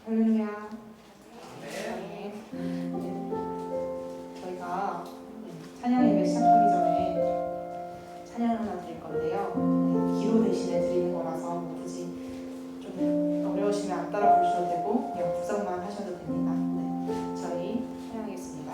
할렐루야. 네. 저희가 찬양 예배 시작하기 전에 찬양을 하나 드릴 건데요. 기도 대신에 드리는 거라서 뭐 굳이 좀 어려우시면 안 따라 부르셔도 되고 그냥 묵상만 하셔도 됩니다. 네. 저희 찬양하겠습니다.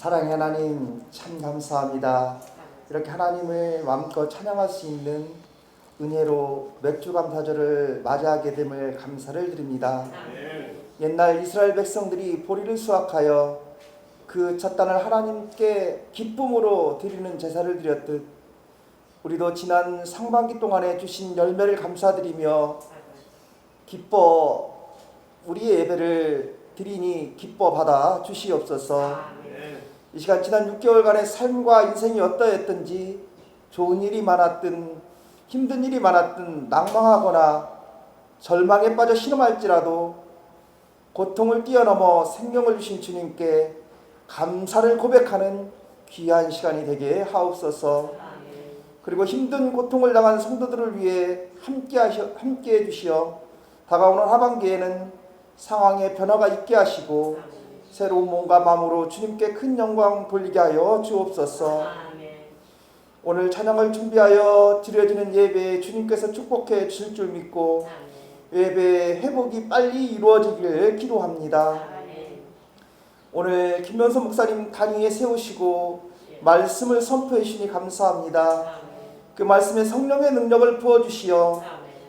사랑의 하나님, 참 감사합니다. 이렇게 하나님을 마음껏 찬양할 수 있는 은혜로 맥주 감사절을 맞이하게 됨을 감사를 드립니다. 옛날 이스라엘 백성들이 보리를 수확하여 그 첫 단을 하나님께 기쁨으로 드리는 제사를 드렸듯 우리도 지난 상반기 동안에 주신 열매를 감사드리며 기뻐 우리의 예배를 드리니 기뻐 받아 주시옵소서. 이 시간 지난 6개월간의 삶과 인생이 어떠했든지 좋은 일이 많았든 힘든 일이 많았든 낭망하거나 절망에 빠져 신음할지라도 고통을 뛰어넘어 생명을 주신 주님께 감사를 고백하는 귀한 시간이 되게 하옵소서. 그리고 힘든 고통을 당한 성도들을 위해 함께해 주시어 다가오는 하반기에는 상황의 변화가 있게 하시고 새로운 몸과 마음으로 주님께 큰 영광 돌리게 하여 주옵소서. 오늘 찬양을 준비하여 드려지는 예배에 주님께서 축복해 주실 줄 믿고 예배의 회복이 빨리 이루어지길 기도합니다. 오늘 김면서 목사님 단위에 세우시고 말씀을 선포해 주시니 감사합니다. 그 말씀에 성령의 능력을 부어주시어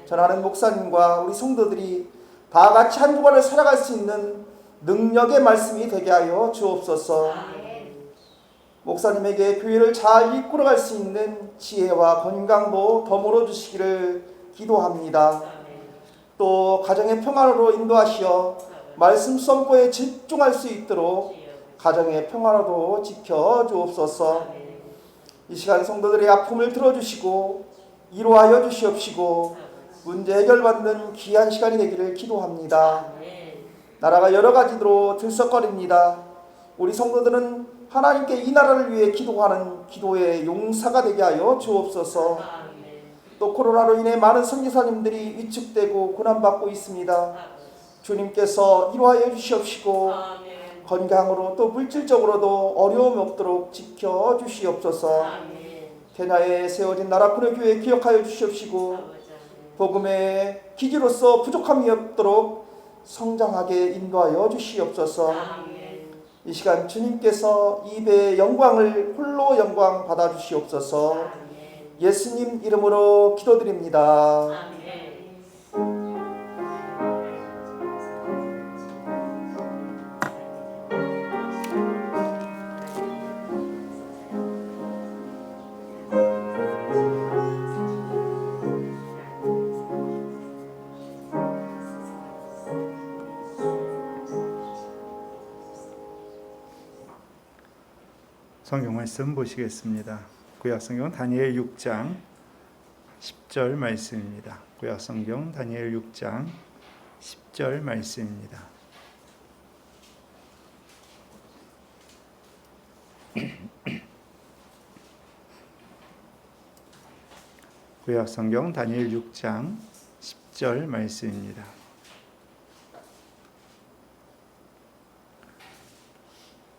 전하는 목사님과 우리 성도들이 다 같이 한 주간을 살아갈 수 있는 능력의 말씀이 되게 하여 주옵소서. 목사님에게 교회를 잘 이끌어갈 수 있는 지혜와 건강도 더불어 주시기를 기도합니다. 또 가정의 평화로 인도하시어 말씀 선포에 집중할 수 있도록 가정의 평화로도 지켜 주옵소서. 이 시간 성도들의 아픔을 들어주시고 위로하여 주시옵시고 문제 해결받는 귀한 시간이 되기를 기도합니다. 나라가 여러 가지로 들썩거립니다. 우리 성도들은 하나님께 이 나라를 위해 기도하는 기도의 용사가 되게 하여 주옵소서. 또 코로나로 인해 많은 선교사님들이 위축되고 고난받고 있습니다. 주님께서 위로하여 주시옵시고 건강으로 또 물질적으로도 어려움이 없도록 지켜 주시옵소서. 케냐에 세워진 나라군의 교회 기억하여 주시옵시고 복음의 기지로서 부족함이 없도록 성장하게 인도하여 주시옵소서. 이 시간 주님께서 입의 영광을 홀로 영광 받아 주시옵소서. 예수님 이름으로 기도드립니다. 성경 말씀 보시겠습니다. 구약 성경 다니엘 6장 10절 말씀입니다. 구약 성경 다니엘 6장 10절 말씀입니다. 구약 성경 다니엘 6장 10절 말씀입니다.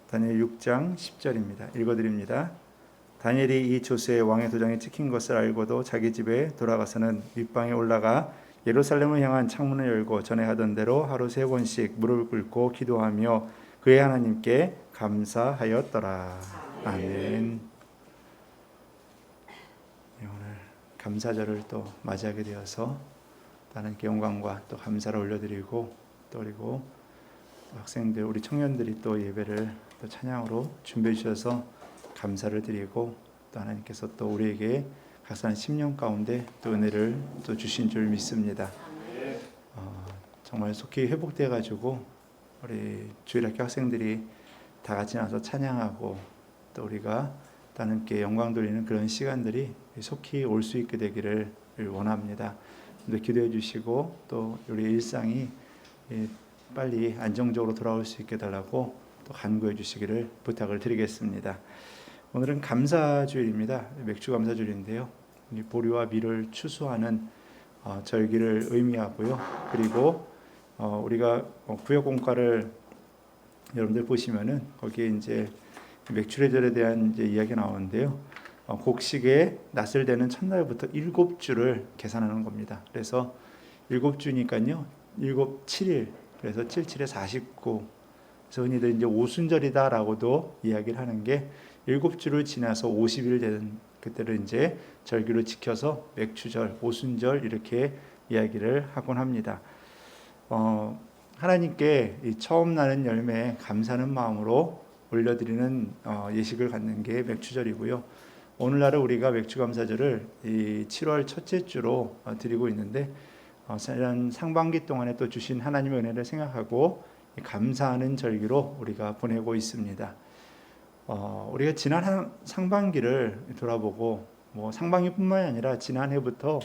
다니엘 6장 10절입니다. 읽어드립니다. 다니엘이 이 조스의 왕의 도장에 찍힌 것을 알고도 자기 집에 돌아가서는 윗방에 올라가 예루살렘을 향한 창문을 열고 전에 하던 대로 하루 3번씩 무릎을 꿇고 기도하며 그의 하나님께 감사하였더라. 아멘. 오늘 감사절을 또 맞이하게 되어서 하나님께 영광과 또 감사를 올려드리고 또 그리고 학생들 우리 청년들이 또 예배를 또 찬양으로 준비해 주셔서 감사를 드리고 또 하나님께서 또 우리에게 각사한 10년 가운데 또 은혜를 또 주신 줄 믿습니다. 정말 속히 회복돼 가지고 우리 주일학교 학생들이 다 같이 나서 찬양하고 또 우리가 하나님께 영광 돌리는 그런 시간들이 속히 올 수 있게 되기를 원합니다. 기도해 주시고 또 우리 일상이 빨리 안정적으로 돌아올 수 있게 달라고 또 간구해 주시기를 부탁을 드리겠습니다. 오늘은 감사주일입니다. 맥주 감사주일인데요. 보리와 밀을 추수하는 절기를 의미하고요. 그리고 우리가 구역 공과를 여러분들 보시면은 거기에 이제 맥주례절에 대한 이제 이야기가 나오는데요. 곡식에 낫을 대는 첫날부터 7주를 계산하는 겁니다. 그래서 7주니까요. 7일 그래서 77에 49. 그래서 흔히들 이제 오순절이다라고도 이야기를 하는 게 7주를 지나서 50일 되는 그때를 이제 절기로 지켜서 맥추절, 오순절 이렇게 이야기를 하곤 합니다. 하나님께 이 처음 나는 열매에 감사하는 마음으로 올려드리는 예식을 갖는 게 맥추절이고요. 오늘날은 우리가 맥추감사절을 이 7월 첫째 주로 드리고 있는데 지난 상반기 동안에 또 주신 하나님의 은혜를 생각하고 감사하는 절기로 우리가 보내고 있습니다. 우리가 지난 상반기를 돌아보고 뭐 상반기뿐만이 아니라 지난해부터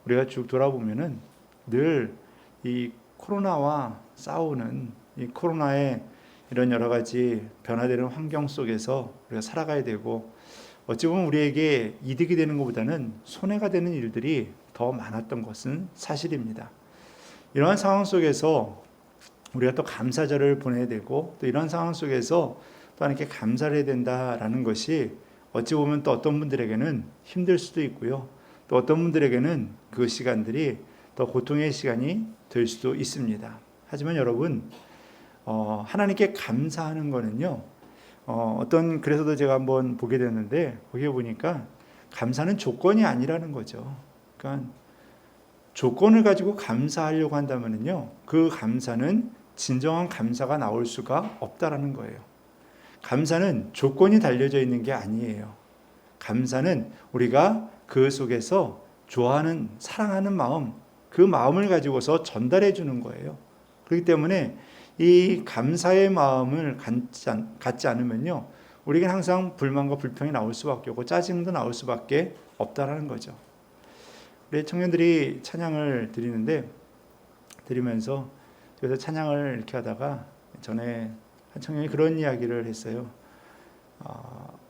우리가 쭉 돌아보면은 늘 이 코로나와 싸우는 이 코로나의 이런 여러 가지 변화되는 환경 속에서 우리가 살아가야 되고 어찌 보면 우리에게 이득이 되는 것보다는 손해가 되는 일들이 더 많았던 것은 사실입니다. 이러한 상황 속에서 우리가 또 감사절을 보내야 되고 또 이런 상황 속에서 또 하나님께 감사를 해야 된다라는 것이 어찌 보면 또 어떤 분들에게는 힘들 수도 있고요. 또 어떤 분들에게는 그 시간들이 더 고통의 시간이 될 수도 있습니다. 하지만 여러분 하나님께 감사하는 거는요. 어떤 그래서도 제가 한번 보게 됐는데 거기에 보니까 감사는 조건이 아니라는 거죠. 그러니까 조건을 가지고 감사하려고 한다면요, 그 감사는 진정한 감사가 나올 수가 없다라는 거예요. 감사는 조건이 달려져 있는 게 아니에요. 감사는 우리가 그 속에서 좋아하는, 사랑하는 마음, 그 마음을 가지고서 전달해 주는 거예요. 그렇기 때문에 이 감사의 마음을 갖지 않으면요, 우리에겐 항상 불만과 불평이 나올 수밖에 없고 짜증도 나올 수밖에 없다라는 거죠. 우리 청년들이 찬양을 드리면서 그래서 찬양을 이렇게 하다가 전에 한 청년이 그런 이야기를 했어요.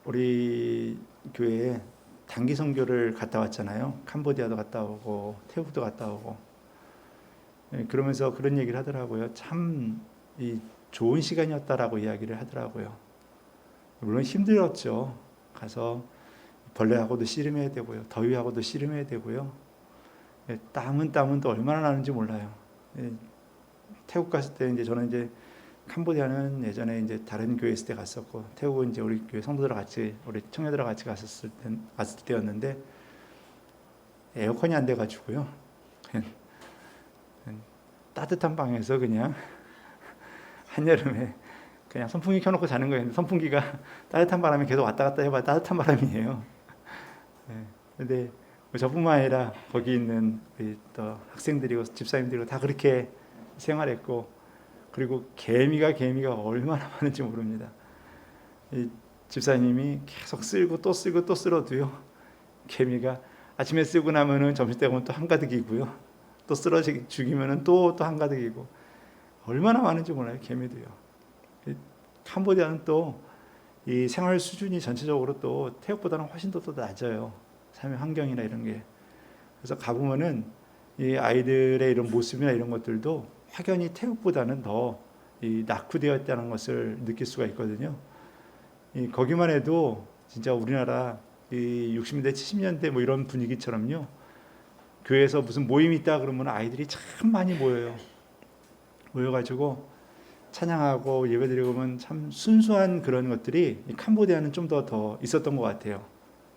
우리 교회에 단기 선교를 갔다 왔잖아요. 캄보디아도 갔다 오고 태국도 갔다 오고. 그러면서 그런 얘기를 하더라고요. 참 좋은 시간이었다라고 이야기를 하더라고요. 물론 힘들었죠. 가서 벌레하고도 씨름해야 되고요. 더위하고도 씨름해야 되고요. 땀은 또 얼마나 나는지 몰라요. 태국 갔을 때 저는 캄보디아는 예전에 다른 교회 있을 때 갔었고, 태국은 우리 교회 성도들 같이, 우리 청년들 같이 갔을 때였는데 에어컨이 안 돼가지고요. 그냥 따뜻한 방에서 그냥 한여름에 그냥 선풍기 켜놓고 자는 거예요. 선풍기가 따뜻한 바람이 계속 왔다 갔다 해봐야 따뜻한 바람이에요. 근데 저뿐만 아니라 거기 있는 또 학생들이고 집사님들이고 다 그렇게 생활했고, 그리고 개미가 얼마나 많은지 모릅니다. 이 집사님이 계속 쓸고 또 쓸고 또 쓸어도요, 개미가 아침에 쓰고 나면은 점심때 오면 또 한가득이고요, 또 쓸어 죽이면은 또 한가득이고, 얼마나 많은지 몰라요, 개미도요. 캄보디아는 또 이 생활 수준이 전체적으로 또 태국보다는 훨씬 더 낮아요. 삶의 환경이나 이런 게. 그래서 가보면은 이 아이들의 이런 모습이나 이런 것들도 확연히 태국보다는 더 낙후되어 있다는 것을 느낄 수가 있거든요. 거기만 해도 진짜 우리나라 60년대, 70년대 뭐 이런 분위기처럼요, 교회에서 무슨 모임이 있다 그러면 아이들이 참 많이 모여가지고 찬양하고 예배드리고 보면 참 순수한 그런 것들이 캄보디아는 좀 더 있었던 것 같아요.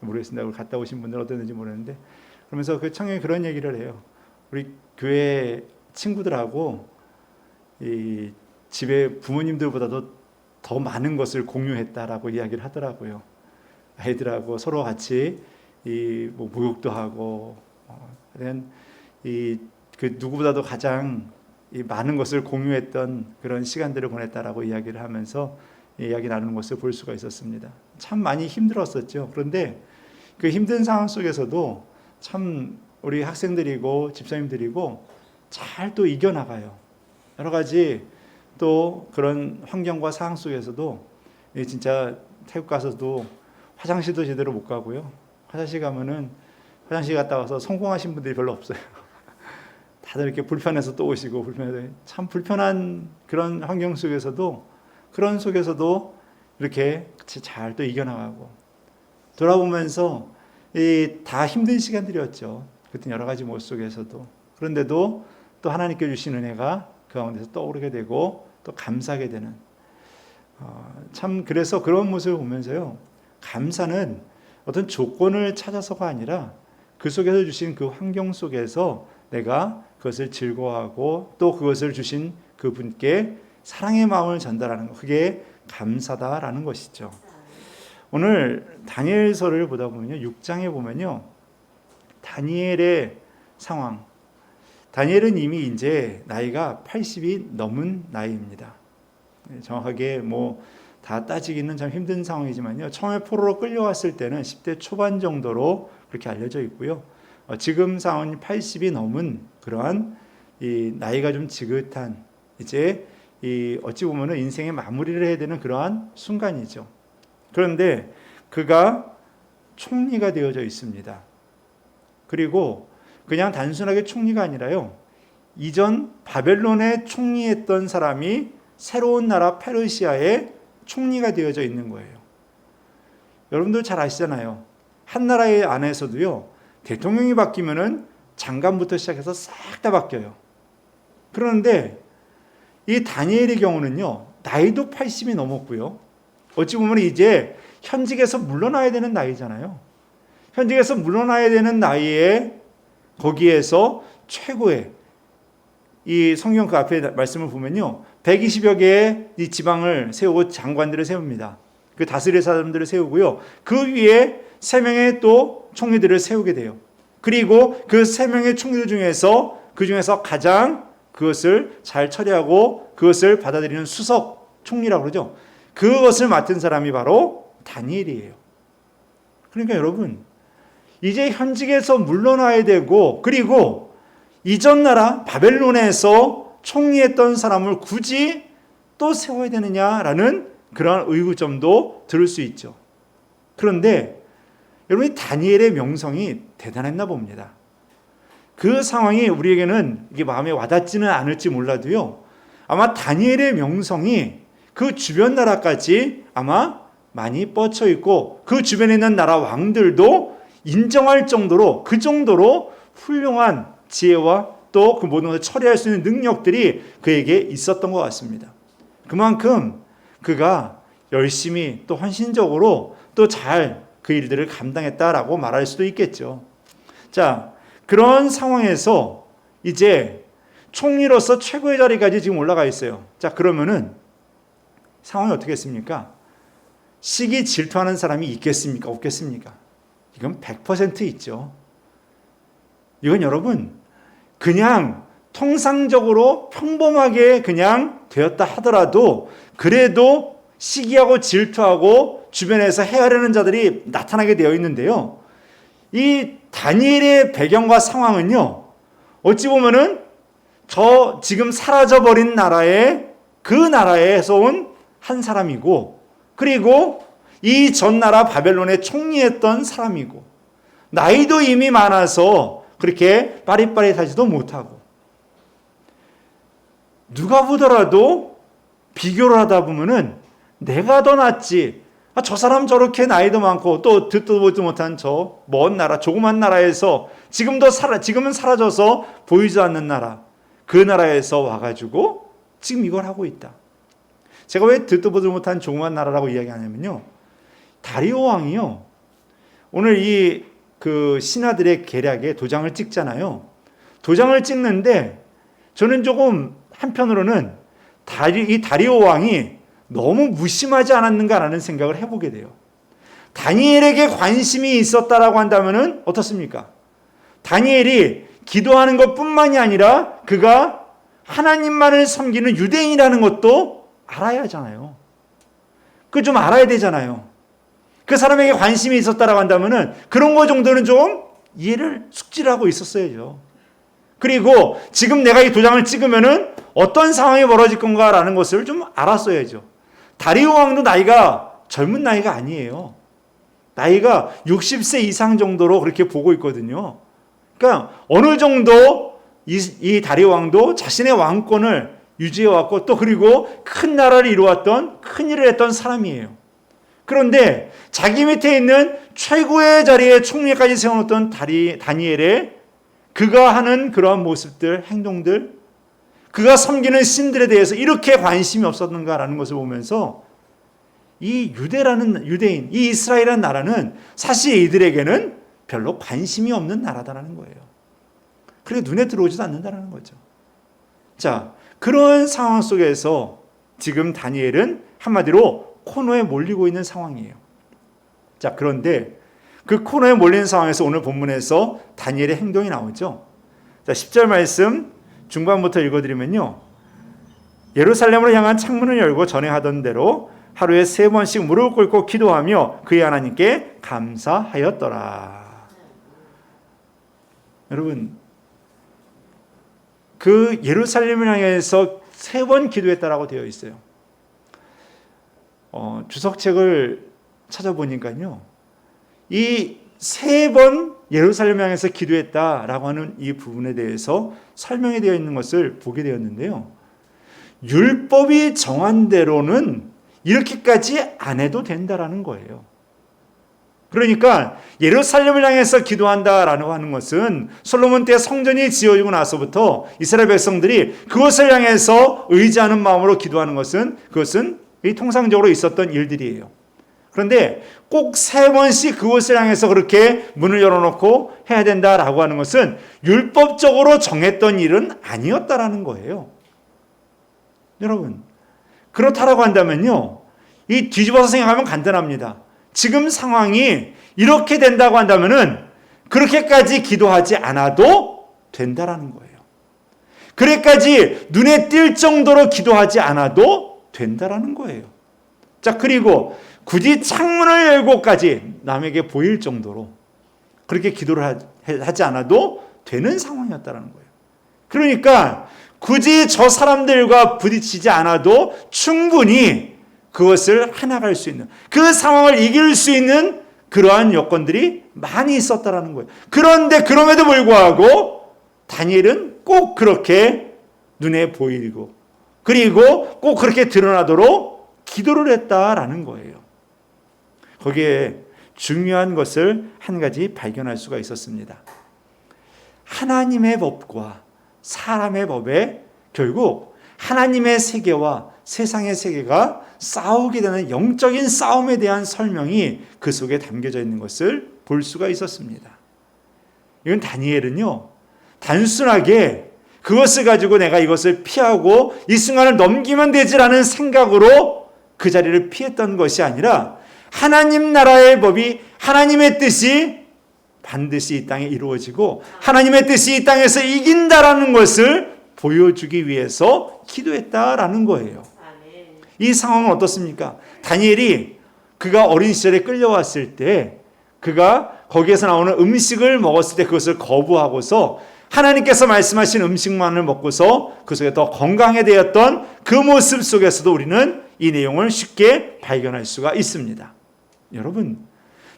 모르겠습니다. 갔다 오신 분들 어땠는지 모르는데, 그러면서 그 청년이 그런 얘기를 해요. 우리 교회 친구들하고 이 집에 부모님들보다도 더 많은 것을 공유했다라고 이야기를 하더라고요. 아이들하고 서로 같이 뭐 목욕도 하고, 그 누구보다도 가장 많은 것을 공유했던 그런 시간들을 보냈다라고 이야기를 하면서 이야기 나누는 것을 볼 수가 있었습니다. 참 많이 힘들었었죠. 그런데 그 힘든 상황 속에서도 참 우리 학생들이고 집사님들이고 잘 또 이겨나가요. 여러 가지 또 그런 환경과 상황 속에서도 진짜 태국 가서도 화장실도 제대로 못 가고요. 화장실 가면은 화장실 갔다 와서 성공하신 분들이 별로 없어요. 다들 이렇게 불편해서 또 오시고, 참 불편한 그런 환경 속에서도, 그런 속에서도 이렇게 잘 또 이겨나가고, 돌아보면서 다 힘든 시간들이었죠. 그때 여러 가지 모습 속에서도. 그런데도 또 하나님께 주신 은혜가 그 가운데서 떠오르게 되고 또 감사하게 되는, 참 그래서 그런 모습을 보면서요, 감사는 어떤 조건을 찾아서가 아니라 그 속에서 주신 그 환경 속에서 내가 그것을 즐거워하고 또 그것을 주신 그분께 사랑의 마음을 전달하는 것, 그게 감사다라는 것이죠. 오늘 다니엘서를 보다 보면요, 6장에 보면요, 다니엘의 상황, 다니엘은 이미 이제 나이가 80이 넘은 나이입니다. 정확하게 뭐 다 따지기는 참 힘든 상황이지만요, 처음에 포로로 끌려왔을 때는 10대 초반 정도로 그렇게 알려져 있고요, 지금 상황이 80이 넘은 그러한 이 나이가 좀 지긋한, 이제 어찌 보면은 인생의 마무리를 해야 되는 그러한 순간이죠. 그런데 그가 총리가 되어져 있습니다. 그리고 그냥 단순하게 총리가 아니라요, 이전 바벨론에 총리했던 사람이 새로운 나라 페르시아의 총리가 되어져 있는 거예요. 여러분들 잘 아시잖아요. 한 나라의 안에서도요, 대통령이 바뀌면은 장관부터 시작해서 싹 다 바뀌어요. 그런데 이 다니엘의 경우는요, 나이도 80이 넘었고요. 어찌 보면 이제 현직에서 물러나야 되는 나이잖아요. 현직에서 물러나야 되는 나이에 거기에서 최고의 이 성경 그 앞에 말씀을 보면요, 120여 개의 이 지방을 세우고 장관들을 세웁니다. 그 다스릴 사람들을 세우고요. 그 위에 3명의 또 총리들을 세우게 돼요. 그리고 그 3명의 총리들 중에서 그 중에서 가장 그것을 잘 처리하고 그것을 받아들이는 수석 총리라고 그러죠. 그것을 맡은 사람이 바로 다니엘이에요. 그러니까 여러분, 이제 현직에서 물러나야 되고, 그리고 이전 나라 바벨론에서 총리했던 사람을 굳이 또 세워야 되느냐라는 그런 의구점도 들을 수 있죠. 그런데 여러분, 다니엘의 명성이 대단했나 봅니다. 그 상황이 우리에게는 이게 마음에 와닿지는 않을지 몰라도요, 아마 다니엘의 명성이 그 주변 나라까지 아마 많이 뻗쳐 있고 그 주변에 있는 나라 왕들도 인정할 정도로, 그 정도로 훌륭한 지혜와 또 그 모든 것을 처리할 수 있는 능력들이 그에게 있었던 것 같습니다. 그만큼 그가 열심히 또 헌신적으로 또 잘 그 일들을 감당했다라고 말할 수도 있겠죠. 자, 그런 상황에서 이제 총리로서 최고의 자리까지 지금 올라가 있어요. 자, 그러면은 상황이 어떻겠습니까? 시기 질투하는 사람이 있겠습니까? 없겠습니까? 이건 100% 있죠. 이건 여러분, 그냥 통상적으로 평범하게 그냥 되었다 하더라도 그래도 시기하고 질투하고 주변에서 해하려는 자들이 나타나게 되어 있는데요. 이 다니엘의 배경과 상황은요, 어찌 보면은 저 지금 사라져버린 나라의 그 나라에서 온 한 사람이고, 그리고 이 전 나라 바벨론의 총리했던 사람이고, 나이도 이미 많아서 그렇게 빠릿빠릿하지도 못하고, 누가 보더라도 비교를 하다 보면은 내가 더 낫지, 저 사람 저렇게 나이도 많고 또 듣도 보지 못한 저 먼 나라, 조그만 나라에서 지금은 사라져서 보이지 않는 나라, 그 나라에서 와가지고 지금 이걸 하고 있다. 제가 왜 듣도 보지 못한 조그만 나라라고 이야기하냐면요, 다리오 왕이요, 오늘 이 그 신하들의 계략에 도장을 찍잖아요. 도장을 찍는데 저는 조금 한편으로는 이 다리오 왕이 너무 무심하지 않았는가라는 생각을 해보게 돼요. 다니엘에게 관심이 있었다라고 한다면은 어떻습니까? 다니엘이 기도하는 것뿐만이 아니라 그가 하나님만을 섬기는 유대인이라는 것도 알아야 하잖아요. 그걸 좀 알아야 되잖아요. 그 사람에게 관심이 있었다라고 한다면은 그런 거 정도는 좀 이해를 숙지를 하고 있었어야죠. 그리고 지금 내가 이 도장을 찍으면은 어떤 상황이 벌어질 건가라는 것을 좀 알았어야죠. 다리오 왕도 나이가 젊은 나이가 아니에요. 나이가 60세 이상 정도로 그렇게 보고 있거든요. 그러니까 어느 정도 이 다리오 왕도 자신의 왕권을 유지해왔고 또 그리고 큰 나라를 이루었던 큰 일을 했던 사람이에요. 그런데 자기 밑에 있는 최고의 자리에 총리까지 세워놓던 다니엘의 그가 하는 그러한 모습들, 행동들, 그가 섬기는 신들에 대해서 이렇게 관심이 없었는가라는 것을 보면서 이 유대인, 이 이스라엘이라는 나라는 사실 이들에게는 별로 관심이 없는 나라다라는 거예요. 그게 눈에 들어오지도 않는다는 거죠. 자, 그런 상황 속에서 지금 다니엘은 한마디로 코너에 몰리고 있는 상황이에요. 자, 그런데 그 코너에 몰린 상황에서 오늘 본문에서 다니엘의 행동이 나오죠. 자, 10절 말씀 중반부터 읽어드리면요, 예루살렘으로 향한 창문을 열고 전에 하던 대로 하루에 3번씩 무릎을 꿇고 기도하며 그의 하나님께 감사하였더라. 여러분, 그 예루살렘을 향해서 3번 기도했다라고 되어 있어요. 주석책을 찾아보니까요, 이 3번 예루살렘 향해서 기도했다라고 하는 이 부분에 대해서 설명이 되어 있는 것을 보게 되었는데요, 율법이 정한 대로는 이렇게까지 안 해도 된다라는 거예요. 그러니까 예루살렘을 향해서 기도한다라고 하는 것은 솔로몬 때 성전이 지어지고 나서부터 이스라엘 백성들이 그것을 향해서 의지하는 마음으로 기도하는 것은 그것은 통상적으로 있었던 일들이에요. 그런데 꼭 3번씩 그것을 향해서 그렇게 문을 열어놓고 해야 된다라고 하는 것은 율법적으로 정했던 일은 아니었다라는 거예요. 여러분, 그렇다라고 한다면요, 이 뒤집어서 생각하면 간단합니다. 지금 상황이 이렇게 된다고 한다면은 그렇게까지 기도하지 않아도 된다라는 거예요. 그래까지 눈에 띌 정도로 기도하지 않아도 된다라는 거예요. 자, 그리고 굳이 창문을 열고까지 남에게 보일 정도로 그렇게 기도를 하지 않아도 되는 상황이었다는 거예요. 그러니까 굳이 저 사람들과 부딪히지 않아도 충분히 그것을 해나갈 수 있는, 그 상황을 이길 수 있는 그러한 여건들이 많이 있었다는 거예요. 그런데 그럼에도 불구하고 다니엘은 꼭 그렇게 눈에 보이고 그리고 꼭 그렇게 드러나도록 기도를 했다라는 거예요. 거기에 중요한 것을 한 가지 발견할 수가 있었습니다. 하나님의 법과 사람의 법에 결국 하나님의 세계와 세상의 세계가 싸우게 되는 영적인 싸움에 대한 설명이 그 속에 담겨져 있는 것을 볼 수가 있었습니다. 이건 다니엘은요, 단순하게 그것을 가지고 내가 이것을 피하고 이 순간을 넘기면 되지라는 생각으로 그 자리를 피했던 것이 아니라 하나님 나라의 법이, 하나님의 뜻이 반드시 이 땅에 이루어지고 하나님의 뜻이 이 땅에서 이긴다라는 것을 보여주기 위해서 기도했다라는 거예요. 이 상황은 어떻습니까? 다니엘이 그가 어린 시절에 끌려왔을 때 그가 거기에서 나오는 음식을 먹었을 때 그것을 거부하고서 하나님께서 말씀하신 음식만을 먹고서 그 속에 더 건강해되었던 그 모습 속에서도 우리는 이 내용을 쉽게 발견할 수가 있습니다. 여러분,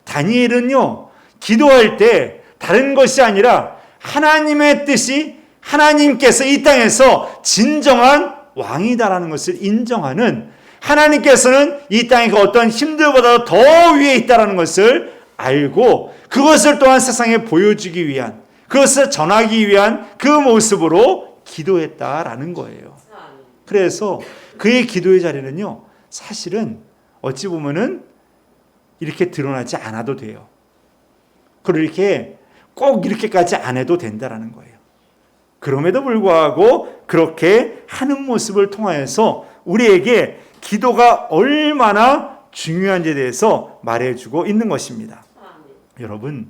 다니엘은요, 기도할 때 다른 것이 아니라 하나님의 뜻이, 하나님께서 이 땅에서 진정한 왕이다라는 것을 인정하는, 하나님께서는 이 땅의 그 어떤 힘들보다 더 위에 있다라는 것을 알고 그것을 또한 세상에 보여주기 위한, 그것을 전하기 위한 그 모습으로 기도했다라는 거예요. 그래서 그의 기도의 자리는요, 사실은 어찌 보면은 이렇게 드러나지 않아도 돼요. 그렇게 꼭 이렇게까지 안 해도 된다라는 거예요. 그럼에도 불구하고 그렇게 하는 모습을 통하여서 우리에게 기도가 얼마나 중요한지에 대해서 말해주고 있는 것입니다. 여러분,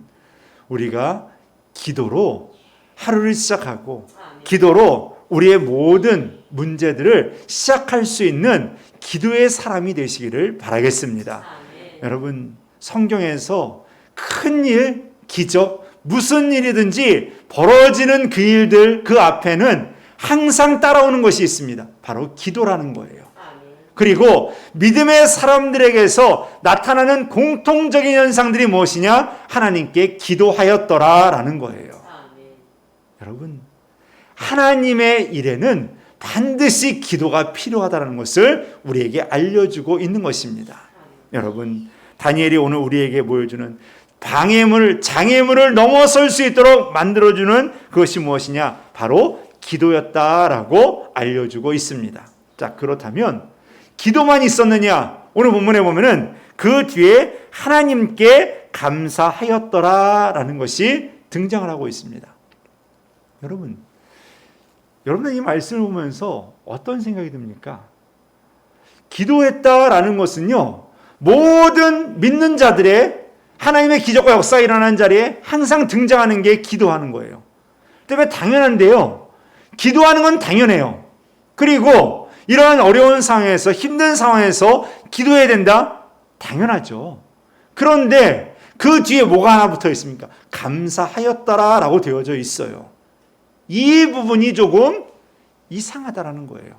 우리가 기도로 하루를 시작하고 기도로 우리의 모든 문제들을 시작할 수 있는 기도의 사람이 되시기를 바라겠습니다. 여러분, 성경에서 큰 일, 기적, 무슨 일이든지 벌어지는 그 일들, 그 앞에는 항상 따라오는 것이 있습니다. 바로 기도라는 거예요. 그리고 믿음의 사람들에게서 나타나는 공통적인 현상들이 무엇이냐? 하나님께 기도하였더라라는 거예요. 여러분, 하나님의 일에는 반드시 기도가 필요하다는 것을 우리에게 알려주고 있는 것입니다. 여러분, 다니엘이 오늘 우리에게 보여주는 방해물, 장애물을 넘어설 수 있도록 만들어주는 그것이 무엇이냐? 바로 기도였다라고 알려주고 있습니다. 자, 그렇다면 기도만 있었느냐? 오늘 본문에 보면은 그 뒤에 하나님께 감사하였더라라는 것이 등장을 하고 있습니다. 여러분은 이 말씀을 보면서 어떤 생각이 듭니까? 기도했다라는 것은요, 모든 믿는 자들의 하나님의 기적과 역사가 일어나는 자리에 항상 등장하는 게 기도하는 거예요. 때문에 당연한데요, 기도하는 건 당연해요. 그리고 이러한 어려운 상황에서, 힘든 상황에서 기도해야 된다? 당연하죠. 그런데 그 뒤에 뭐가 하나 붙어 있습니까? 감사하였더라라고 되어져 있어요. 이 부분이 조금 이상하다라는 거예요.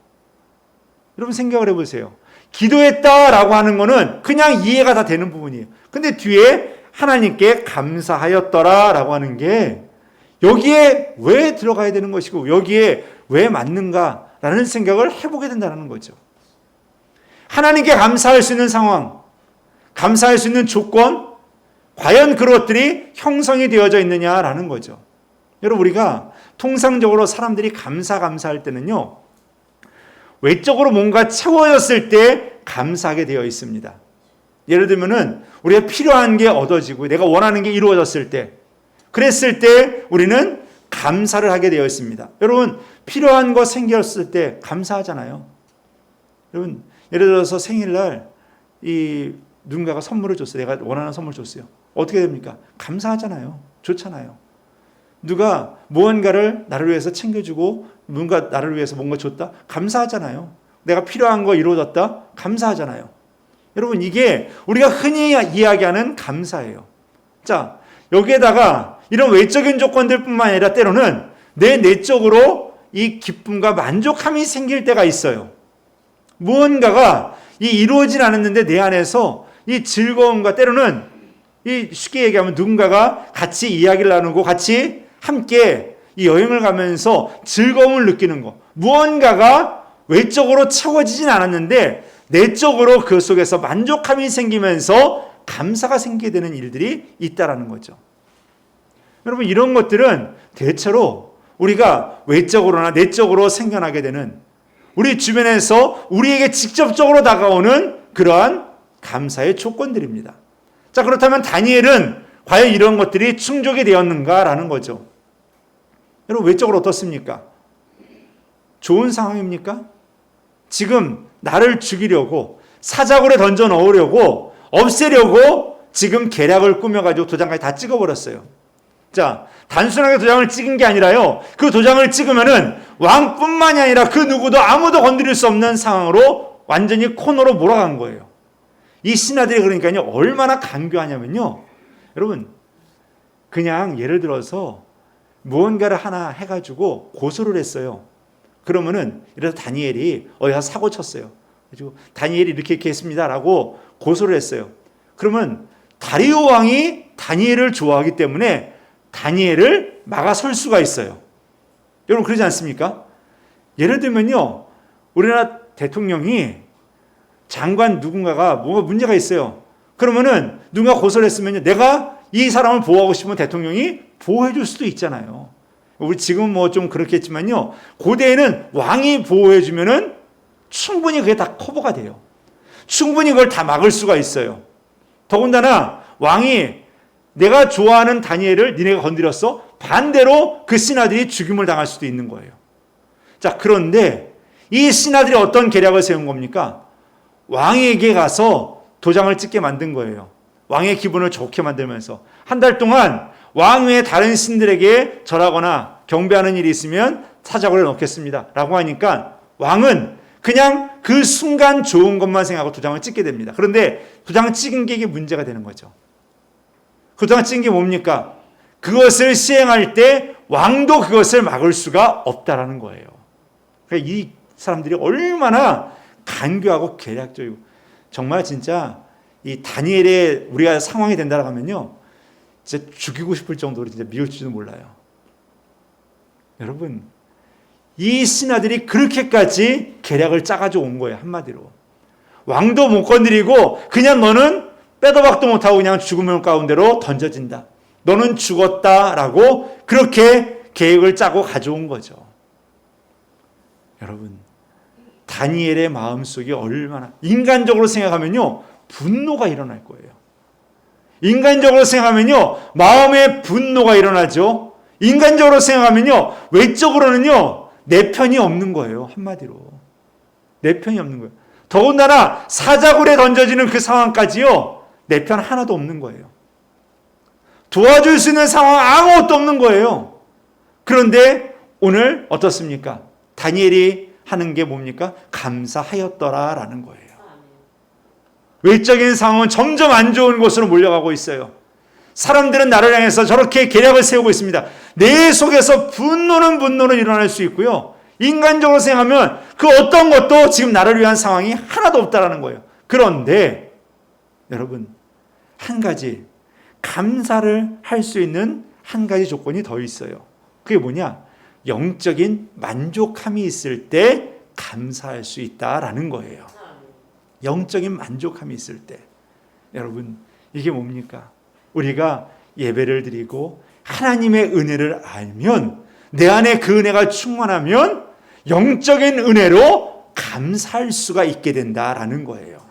여러분, 생각을 해보세요. 기도했다라고 하는 거는 그냥 이해가 다 되는 부분이에요. 근데 뒤에 하나님께 감사하였더라라고 하는 게 여기에 왜 들어가야 되는 것이고 여기에 왜 맞는가라는 생각을 해보게 된다는 거죠. 하나님께 감사할 수 있는 상황, 감사할 수 있는 조건, 과연 그것들이 형성이 되어져 있느냐라는 거죠. 여러분, 우리가 통상적으로 사람들이 감사할 때는요, 외적으로 뭔가 채워졌을 때 감사하게 되어 있습니다. 예를 들면은 우리가 필요한 게 얻어지고 내가 원하는 게 이루어졌을 때, 그랬을 때 우리는 감사를 하게 되어 있습니다. 여러분, 필요한 거 생겼을 때 감사하잖아요. 여러분, 예를 들어서 생일날 누군가가 선물을 줬어요. 내가 원하는 선물 줬어요. 어떻게 됩니까? 감사하잖아요. 좋잖아요. 누가 무언가를 나를 위해서 챙겨주고 누군가 나를 위해서 뭔가 줬다? 감사하잖아요. 내가 필요한 거 이루어졌다? 감사하잖아요. 여러분, 이게 우리가 흔히 이야기하는 감사예요. 자, 여기에다가 이런 외적인 조건들뿐만 아니라 때로는 내 내적으로 이 기쁨과 만족함이 생길 때가 있어요. 무언가가 이루어지지 않았는데 내 안에서 이 즐거움과, 때로는 쉽게 얘기하면 누군가가 같이 이야기를 나누고 같이 함께 이 여행을 가면서 즐거움을 느끼는 것, 무언가가 외적으로 채워지진 않았는데 내적으로 그 속에서 만족함이 생기면서 감사가 생기게 되는 일들이 있다라는 거죠. 여러분, 이런 것들은 대체로 우리가 외적으로나 내적으로 생겨나게 되는, 우리 주변에서 우리에게 직접적으로 다가오는 그러한 감사의 조건들입니다. 자, 그렇다면 다니엘은 과연 이런 것들이 충족이 되었는가라는 거죠. 여러분, 외적으로 어떻습니까? 좋은 상황입니까? 지금 나를 죽이려고, 사자굴에 던져 넣으려고, 없애려고 지금 계략을 꾸며가지고 도장까지 다 찍어버렸어요. 자, 단순하게 도장을 찍은 게 아니라요, 그 도장을 찍으면은 왕뿐만이 아니라 그 누구도 아무도 건드릴 수 없는 상황으로 완전히 코너로 몰아간 거예요. 이 신하들이 그러니까요, 얼마나 간교하냐면요, 여러분, 그냥 예를 들어서 무언가를 하나 해가지고 고소를 했어요. 그러면은, 이래서 다니엘이 사고 쳤어요. 그래가지고 다니엘이 이렇게 했습니다라고 고소를 했어요. 그러면 다리오 왕이 다니엘을 좋아하기 때문에 다니엘을 막아설 수가 있어요. 여러분, 그러지 않습니까? 예를 들면요, 우리나라 대통령이 장관 누군가가 뭐가 문제가 있어요. 그러면은 누가 고소를 했으면요, 내가 이 사람을 보호하고 싶으면 대통령이 보호해 줄 수도 있잖아요. 우리 지금은 뭐 좀 그렇겠지만요, 고대에는 왕이 보호해 주면은 충분히 그게 다 커버가 돼요. 충분히 그걸 다 막을 수가 있어요. 더군다나 왕이 내가 좋아하는 다니엘을 니네가 건드렸어? 반대로 그 신하들이 죽임을 당할 수도 있는 거예요. 자, 그런데 이 신하들이 어떤 계략을 세운 겁니까? 왕에게 가서 도장을 찍게 만든 거예요. 왕의 기분을 좋게 만들면서 한 달 동안 왕 외에 다른 신들에게 절하거나 경배하는 일이 있으면 사자굴에 넣겠습니다 라고 하니까 왕은 그냥 그 순간 좋은 것만 생각하고 도장을 찍게 됩니다. 그런데 도장을 찍은 게 이게 문제가 되는 거죠. 그 도장을 찍은 게 뭡니까? 그것을 시행할 때 왕도 그것을 막을 수가 없다라는 거예요. 그러니까 이 사람들이 얼마나 간교하고 계략적이고, 정말 진짜 이 다니엘의 우리가 상황이 된다고 하면요, 진짜 죽이고 싶을 정도로 진짜 미울지도 몰라요. 여러분, 이 신하들이 그렇게까지 계략을 짜가지고 온 거예요. 한마디로 왕도 못 건드리고 그냥 너는 빼도 박도 못하고 그냥 죽음의 가운데로 던져진다, 너는 죽었다라고 그렇게 계획을 짜고 가져온 거죠. 여러분, 다니엘의 마음속에 얼마나, 인간적으로 생각하면요, 분노가 일어날 거예요. 인간적으로 생각하면요, 마음의 분노가 일어나죠. 인간적으로 생각하면요, 외적으로는요, 내 편이 없는 거예요. 한마디로 내 편이 없는 거예요. 더군다나 사자굴에 던져지는 그 상황까지요, 내 편 하나도 없는 거예요. 도와줄 수 있는 상황 아무것도 없는 거예요. 그런데 오늘 어떻습니까? 다니엘이 하는 게 뭡니까? 감사하였더라라는 거예요. 외적인 상황은 점점 안 좋은 곳으로 몰려가고 있어요. 사람들은 나를 향해서 저렇게 계략을 세우고 있습니다. 내 속에서 분노는 일어날 수 있고요, 인간적으로 생각하면 그 어떤 것도 지금 나를 위한 상황이 하나도 없다라는 거예요. 그런데 여러분, 한 가지 감사를 할 수 있는 한 가지 조건이 더 있어요. 그게 뭐냐? 영적인 만족함이 있을 때 감사할 수 있다라는 거예요. 영적인 만족함이 있을 때. 여러분, 이게 뭡니까? 우리가 예배를 드리고 하나님의 은혜를 알면, 내 안에 그 은혜가 충만하면 영적인 은혜로 감사할 수가 있게 된다라는 거예요.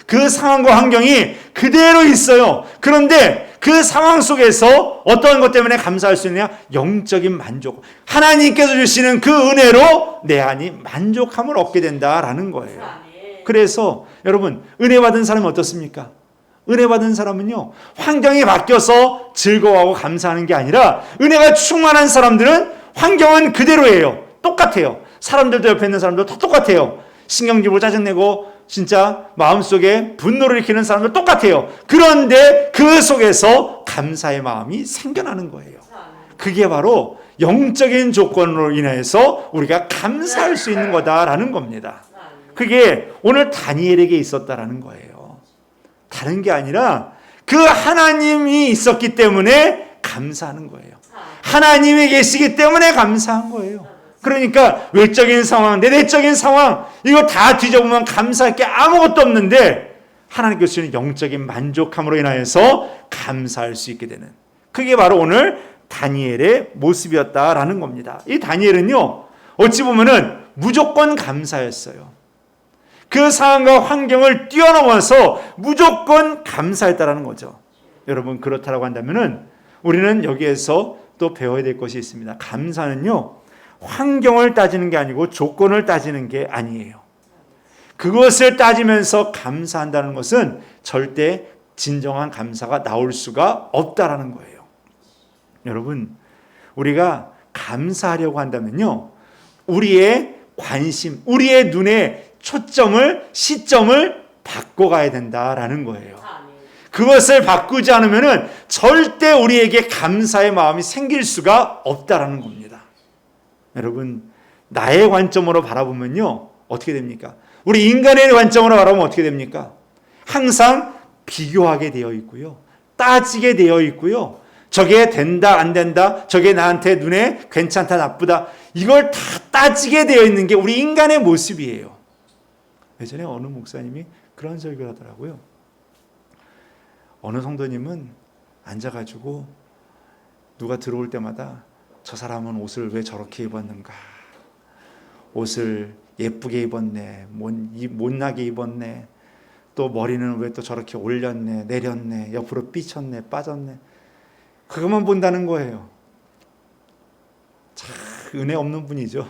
그 상황과 환경이 그대로 있어요. 그런데 그 상황 속에서 어떤 것 때문에 감사할 수 있느냐? 영적인 만족. 하나님께서 주시는 그 은혜로 내 안이 만족함을 얻게 된다라는 거예요. 그래서 여러분, 은혜 받은 사람은 어떻습니까? 은혜 받은 사람은요, 환경이 바뀌어서 즐거워하고 감사하는 게 아니라, 은혜가 충만한 사람들은 환경은 그대로예요. 똑같아요. 사람들도 옆에 있는 사람도 다 똑같아요. 신경질고 짜증내고 진짜 마음속에 분노를 일으키는 사람도 똑같아요. 그런데 그 속에서 감사의 마음이 생겨나는 거예요. 그게 바로 영적인 조건으로 인해서 우리가 감사할 수 있는 거다라는 겁니다. 그게 오늘 다니엘에게 있었다라는 거예요. 다른 게 아니라 그 하나님이 있었기 때문에 감사하는 거예요. 하나님이 계시기 때문에 감사한 거예요. 그러니까 외적인 상황, 내적인 상황, 이거 다 뒤져보면 감사할 게 아무것도 없는데 하나님께서 주시는 영적인 만족함으로 인하여서 감사할 수 있게 되는, 그게 바로 오늘 다니엘의 모습이었다라는 겁니다. 이 다니엘은요, 어찌 보면은 무조건 감사했어요. 그 상황과 환경을 뛰어넘어서 무조건 감사했다라는 거죠. 여러분, 그렇다라고 한다면은 우리는 여기에서 또 배워야 될 것이 있습니다. 감사는요, 환경을 따지는 게 아니고 조건을 따지는 게 아니에요. 그것을 따지면서 감사한다는 것은 절대 진정한 감사가 나올 수가 없다라는 거예요. 여러분, 우리가 감사하려고 한다면요, 우리의 관심, 우리의 눈에 초점을, 시점을 바꿔가야 된다라는 거예요. 그것을 바꾸지 않으면 절대 우리에게 감사의 마음이 생길 수가 없다라는 겁니다. 여러분, 나의 관점으로 바라보면요, 어떻게 됩니까? 우리 인간의 관점으로 바라보면 어떻게 됩니까? 항상 비교하게 되어 있고요, 따지게 되어 있고요, 저게 된다 안 된다, 저게 나한테 눈에 괜찮다 나쁘다, 이걸 다 따지게 되어 있는 게 우리 인간의 모습이에요. 예전에 어느 목사님이 그런 설교를 하더라고요. 어느 성도님은 앉아가지고 누가 들어올 때마다 저 사람은 옷을 왜 저렇게 입었는가, 옷을 예쁘게 입었네, 못나게 입었네, 또 머리는 왜 또 저렇게 올렸네, 내렸네, 옆으로 삐쳤네, 빠졌네, 그것만 본다는 거예요. 참 은혜 없는 분이죠.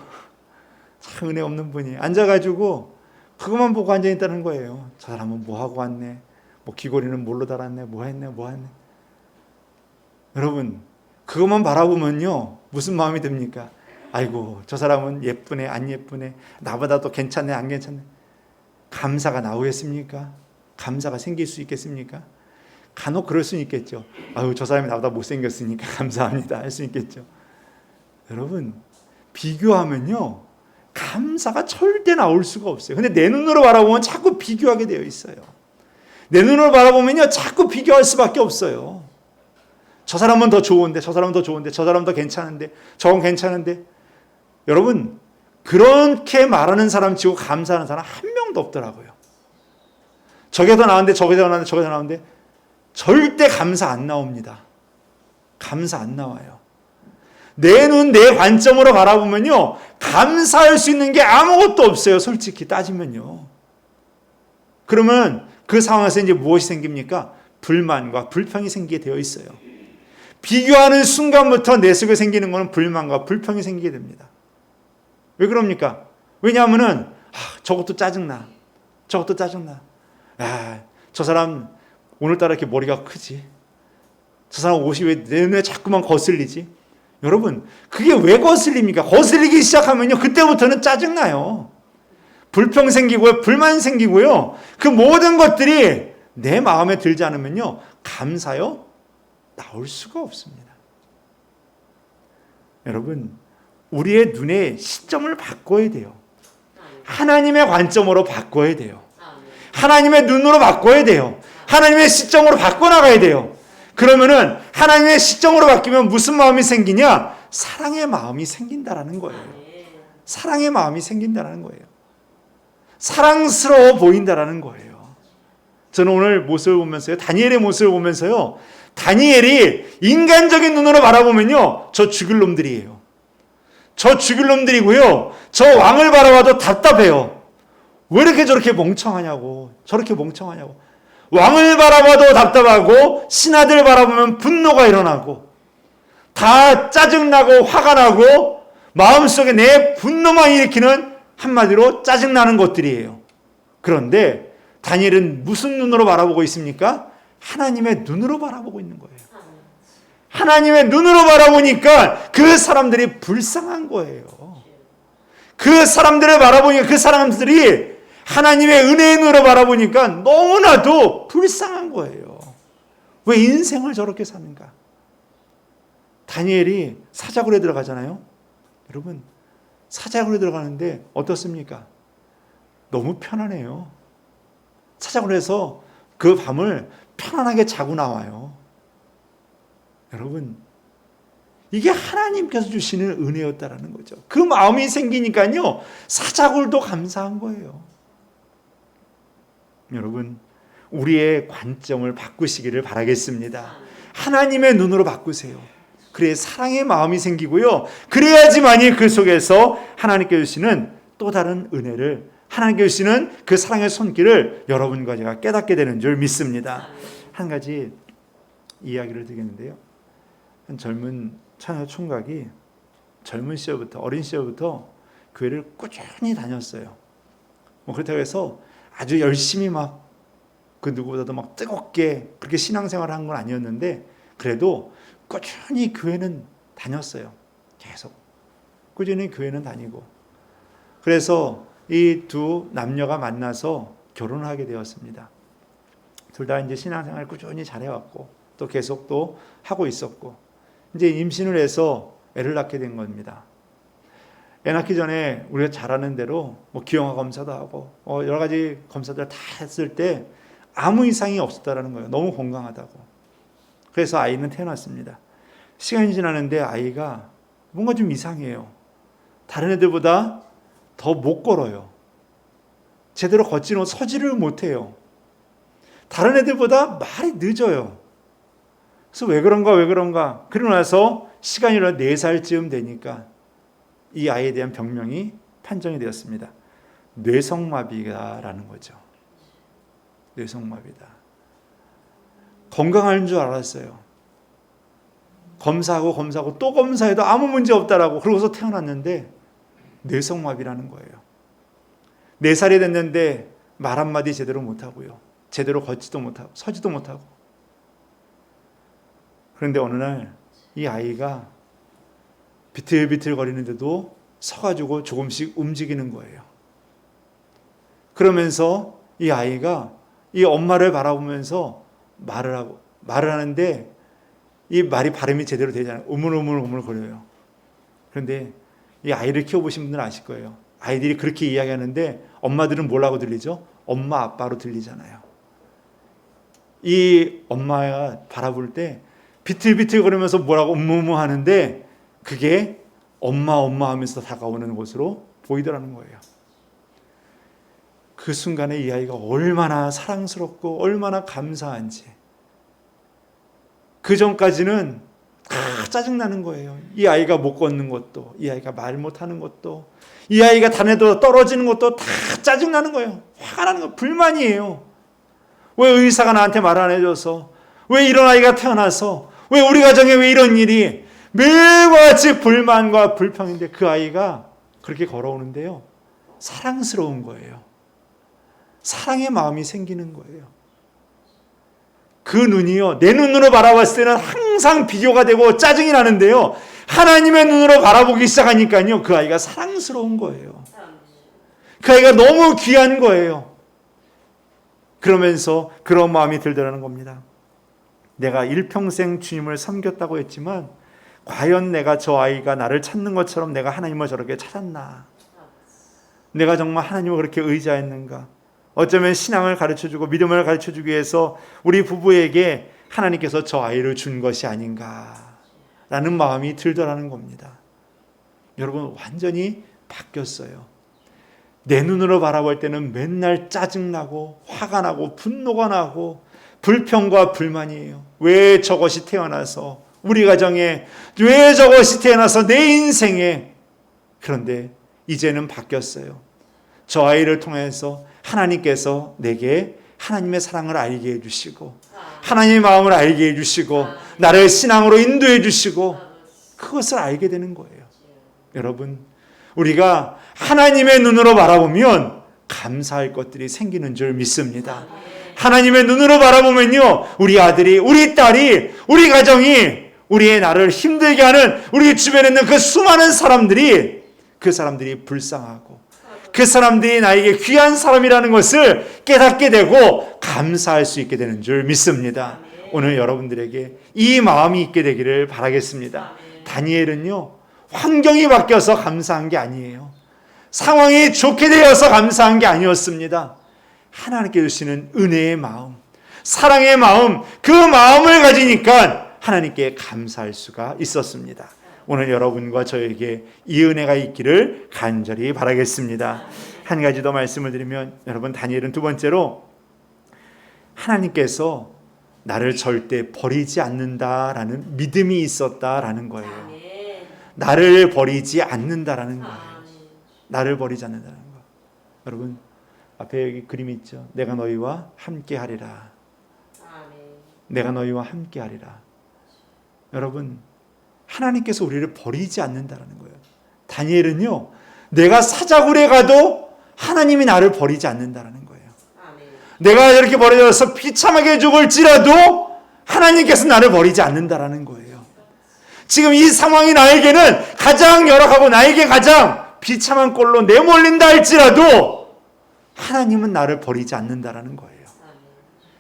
참 은혜 없는 분이 앉아가지고 그것만 보고 앉아있다는 거예요. 저 사람은 뭐 하고 왔네, 뭐 귀걸이는 뭘로 달았네, 뭐 했네. 여러분, 그것만 바라보면요, 무슨 마음이 듭니까? 아이고, 저 사람은 예쁘네, 안 예쁘네, 나보다 더 괜찮네, 안 괜찮네. 감사가 나오겠습니까? 감사가 생길 수 있겠습니까? 간혹 그럴 수는 있겠죠. 아유, 저 사람이 나보다 못생겼으니까 감사합니다 할 수 있겠죠. 여러분, 비교하면요, 감사가 절대 나올 수가 없어요. 근데 내 눈으로 바라보면 자꾸 비교하게 되어 있어요. 내 눈으로 바라보면요, 자꾸 비교할 수밖에 없어요. 저 사람은 더 좋은데, 저 사람은 더 좋은데, 저 사람은 더 괜찮은데, 저건 괜찮은데. 여러분, 그렇게 말하는 사람 치고 감사하는 사람 한 명도 없더라고요. 저게 더 나은데, 저게 더 나은데, 저게 더 나은데, 절대 감사 안 나옵니다. 감사 안 나와요. 내 눈, 내 관점으로 바라보면요, 감사할 수 있는 게 아무것도 없어요. 솔직히 따지면요. 그러면 그 상황에서 이제 무엇이 생깁니까? 불만과 불평이 생기게 되어 있어요. 비교하는 순간부터 내 속에 생기는 것은 불만과 불평이 생기게 됩니다. 왜 그럽니까? 왜냐하면은 저것도 짜증나, 저것도 짜증나. 야, 저 사람 오늘따라 이렇게 머리가 크지, 저 사람 옷이 왜 내 눈에 자꾸만 거슬리지. 여러분, 그게 왜 거슬립니까? 거슬리기 시작하면요, 그때부터는 짜증나요. 불평 생기고요, 불만 생기고요. 그 모든 것들이 내 마음에 들지 않으면요, 감사요 나올 수가 없습니다. 여러분, 우리의 눈의 시점을 바꿔야 돼요. 하나님의 관점으로 바꿔야 돼요. 하나님의 눈으로 바꿔야 돼요. 하나님의 시점으로 바꿔나가야 돼요. 그러면은 하나님의 시점으로 바뀌면 무슨 마음이 생기냐? 사랑의 마음이 생긴다라는 거예요. 사랑의 마음이 생긴다는 거예요. 사랑스러워 보인다라는 거예요. 저는 오늘 모습을 보면서요, 다니엘의 모습을 보면서요, 다니엘이 인간적인 눈으로 바라보면요, 저 죽일 놈들이에요. 저 죽일 놈들이고요. 저 왕을 바라봐도 답답해요. 왜 이렇게 저렇게 멍청하냐고. 저렇게 멍청하냐고. 왕을 바라봐도 답답하고 신하들 바라보면 분노가 일어나고 다 짜증나고 화가 나고 마음속에 내 분노만 일으키는 한마디로 짜증나는 것들이에요. 그런데 다니엘은 무슨 눈으로 바라보고 있습니까? 하나님의 눈으로 바라보고 있는 거예요. 하나님의 눈으로 바라보니까 그 사람들이 불쌍한 거예요. 그 사람들을 바라보니까 그 사람들이 하나님의 은혜의 눈으로 바라보니까 너무나도 불쌍한 거예요. 왜 인생을 저렇게 사는가? 다니엘이 사자굴에 들어가잖아요. 여러분, 사자굴에 들어가는데 어떻습니까? 너무 편안해요. 사자굴에서 그 밤을 편안하게 자고 나와요. 여러분, 이게 하나님께서 주시는 은혜였다라는 거죠. 그 마음이 생기니까요, 사자굴도 감사한 거예요. 여러분, 우리의 관점을 바꾸시기를 바라겠습니다. 하나님의 눈으로 바꾸세요. 그래야 사랑의 마음이 생기고요. 그래야지만이 그 속에서 하나님께 주시는 또 다른 은혜를, 하나님께 주시는 그 사랑의 손길을 여러분과 제가 깨닫게 되는 줄 믿습니다. 한 가지 이야기를 드리겠는데요. 한 젊은 찬양 총각이 젊은 시절부터, 어린 시절부터 교회를 꾸준히 다녔어요. 그렇다고 해서 아주 열심히 막 그 누구보다도 막 뜨겁게 그렇게 신앙생활을 한 건 아니었는데 그래도 꾸준히 교회는 다녔어요. 계속 꾸준히 교회는 다니고, 그래서 이 두 남녀가 만나서 결혼을 하게 되었습니다. 둘 다 이제 신앙생활을 꾸준히 잘해왔고 또 계속 또 하고 있었고, 이제 임신을 해서 애를 낳게 된 겁니다. 애 낳기 전에 우리가 잘 아는 대로 뭐 기형아 검사도 하고 여러 가지 검사들 다 했을 때 아무 이상이 없었다라는 거예요. 너무 건강하다고. 그래서 아이는 태어났습니다. 시간이 지나는데 아이가 뭔가 좀 이상해요. 다른 애들보다 더 못 걸어요. 제대로 걷지는 서지를 못해요. 다른 애들보다 말이 늦어요. 그래서 왜 그런가. 그러고 나서 시간이 4살쯤 되니까 이 아이에 대한 병명이 판정이 되었습니다. 뇌성마비라는 거죠. 뇌성마비다. 건강한 줄 알았어요. 검사하고 또 검사해도 아무 문제 없다라고, 그러고서 태어났는데 뇌성마비라는 거예요. 4살이 됐는데 말 한마디 제대로 못하고요. 제대로 걷지도 못하고 서지도 못하고. 그런데 어느 날 이 아이가 비틀비틀 거리는데도 서가지고 조금씩 움직이는 거예요. 그러면서 이 아이가 이 엄마를 바라보면서 말을 하는데 이 말이 발음이 제대로 되지 않아요. 우물우물 거려요. 그런데 이 아이를 키워보신 분들은 아실 거예요. 아이들이 그렇게 이야기하는데 엄마들은 뭐라고 들리죠? 엄마 아빠로 들리잖아요. 이 엄마가 바라볼 때 비틀비틀 거리면서 뭐라고 하는데 그게 엄마 하면서 다가오는 것으로 보이더라는 거예요. 그 순간에 이 아이가 얼마나 사랑스럽고 얼마나 감사한지, 그 전까지는 다 짜증나는 거예요. 이 아이가 못 걷는 것도, 이 아이가 말 못하는 것도, 이 아이가 다른 애도 떨어지는 것도 다 짜증나는 거예요. 화가 나는 거예요. 불만이에요. 왜 의사가 나한테 말 안 해줘서, 왜 이런 아이가 태어나서, 왜 우리 가정에 왜 이런 일이, 매일과 같이 불만과 불평인데 그 아이가 그렇게 걸어오는데요, 사랑스러운 거예요. 사랑의 마음이 생기는 거예요. 그 눈이요, 내 눈으로 바라봤을 때는 항상 비교가 되고 짜증이 나는데요, 하나님의 눈으로 바라보기 시작하니까요, 그 아이가 사랑스러운 거예요. 그 아이가 너무 귀한 거예요. 그러면서 그런 마음이 들더라는 겁니다. 내가 일평생 주님을 섬겼다고 했지만 과연 내가 저 아이가 나를 찾는 것처럼 내가 하나님을 저렇게 찾았나? 내가 정말 하나님을 그렇게 의지했는가? 어쩌면 신앙을 가르쳐주고 믿음을 가르쳐주기 위해서 우리 부부에게 하나님께서 저 아이를 준 것이 아닌가라는 마음이 들더라는 겁니다. 여러분, 완전히 바뀌었어요. 내 눈으로 바라볼 때는 맨날 짜증나고 화가 나고 분노가 나고 불평과 불만이에요. 왜 저것이 태어나서 우리 가정에, 왜 저것이 태어나서 내 인생에. 그런데 이제는 바뀌었어요. 저 아이를 통해서 하나님께서 내게 하나님의 사랑을 알게 해주시고 하나님의 마음을 알게 해주시고 나를 신앙으로 인도해 주시고 그것을 알게 되는 거예요. 여러분, 우리가 하나님의 눈으로 바라보면 감사할 것들이 생기는 줄 믿습니다. 하나님의 눈으로 바라보면요, 우리 아들이, 우리 딸이, 우리 가정이, 우리의 나를 힘들게 하는 우리 주변에 있는 그 수많은 사람들이, 그 사람들이 불쌍하고 그 사람들이 나에게 귀한 사람이라는 것을 깨닫게 되고 감사할 수 있게 되는 줄 믿습니다. 오늘 여러분들에게 이 마음이 있게 되기를 바라겠습니다. 다니엘은요, 환경이 바뀌어서 감사한 게 아니에요. 상황이 좋게 되어서 감사한 게 아니었습니다. 하나님께 주시는 은혜의 마음, 사랑의 마음, 그 마음을 가지니까 하나님께 감사할 수가 있었습니다. 오늘 여러분과 저에게 이 은혜가 있기를 간절히 바라겠습니다. 한 가지 더 말씀을 드리면, 여러분, 다니엘은 두 번째로 하나님께서 나를 절대 버리지 않는다라는 믿음이 있었다라는 거예요. 나를 버리지 않는다라는 거예요. 나를 버리지 않는다는 거. 여러분, 앞에 여기 그림이 있죠. 내가 너희와 함께 하리라. 내가 너희와 함께 하리라. 여러분, 하나님께서 우리를 버리지 않는다라는 거예요. 다니엘은요, 내가 사자굴에 가도 하나님이 나를 버리지 않는다라는 거예요. 내가 이렇게 버려져서 비참하게 죽을지라도 하나님께서 나를 버리지 않는다라는 거예요. 지금 이 상황이 나에게는 가장 열악하고 나에게 가장 비참한 꼴로 내몰린다 할지라도 하나님은 나를 버리지 않는다라는 거예요.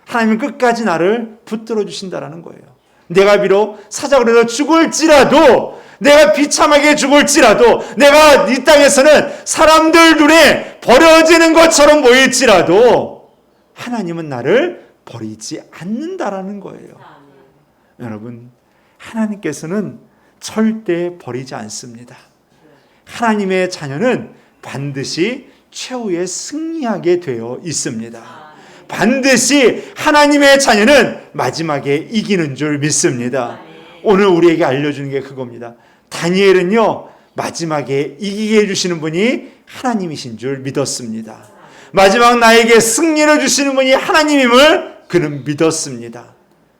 하나님은 끝까지 나를 붙들어 주신다라는 거예요. 내가 비록 사자굴에서 죽을지라도, 내가 비참하게 죽을지라도, 내가 이 땅에서는 사람들 눈에 버려지는 것처럼 보일지라도 하나님은 나를 버리지 않는다라는 거예요. 여러분, 하나님께서는 절대 버리지 않습니다. 하나님의 자녀는 반드시 최후에 승리하게 되어 있습니다. 반드시 하나님의 자녀는 마지막에 이기는 줄 믿습니다. 오늘 우리에게 알려주는 게 그겁니다. 다니엘은요, 마지막에 이기게 해주시는 분이 하나님이신 줄 믿었습니다. 마지막 나에게 승리를 주시는 분이 하나님임을 그는 믿었습니다.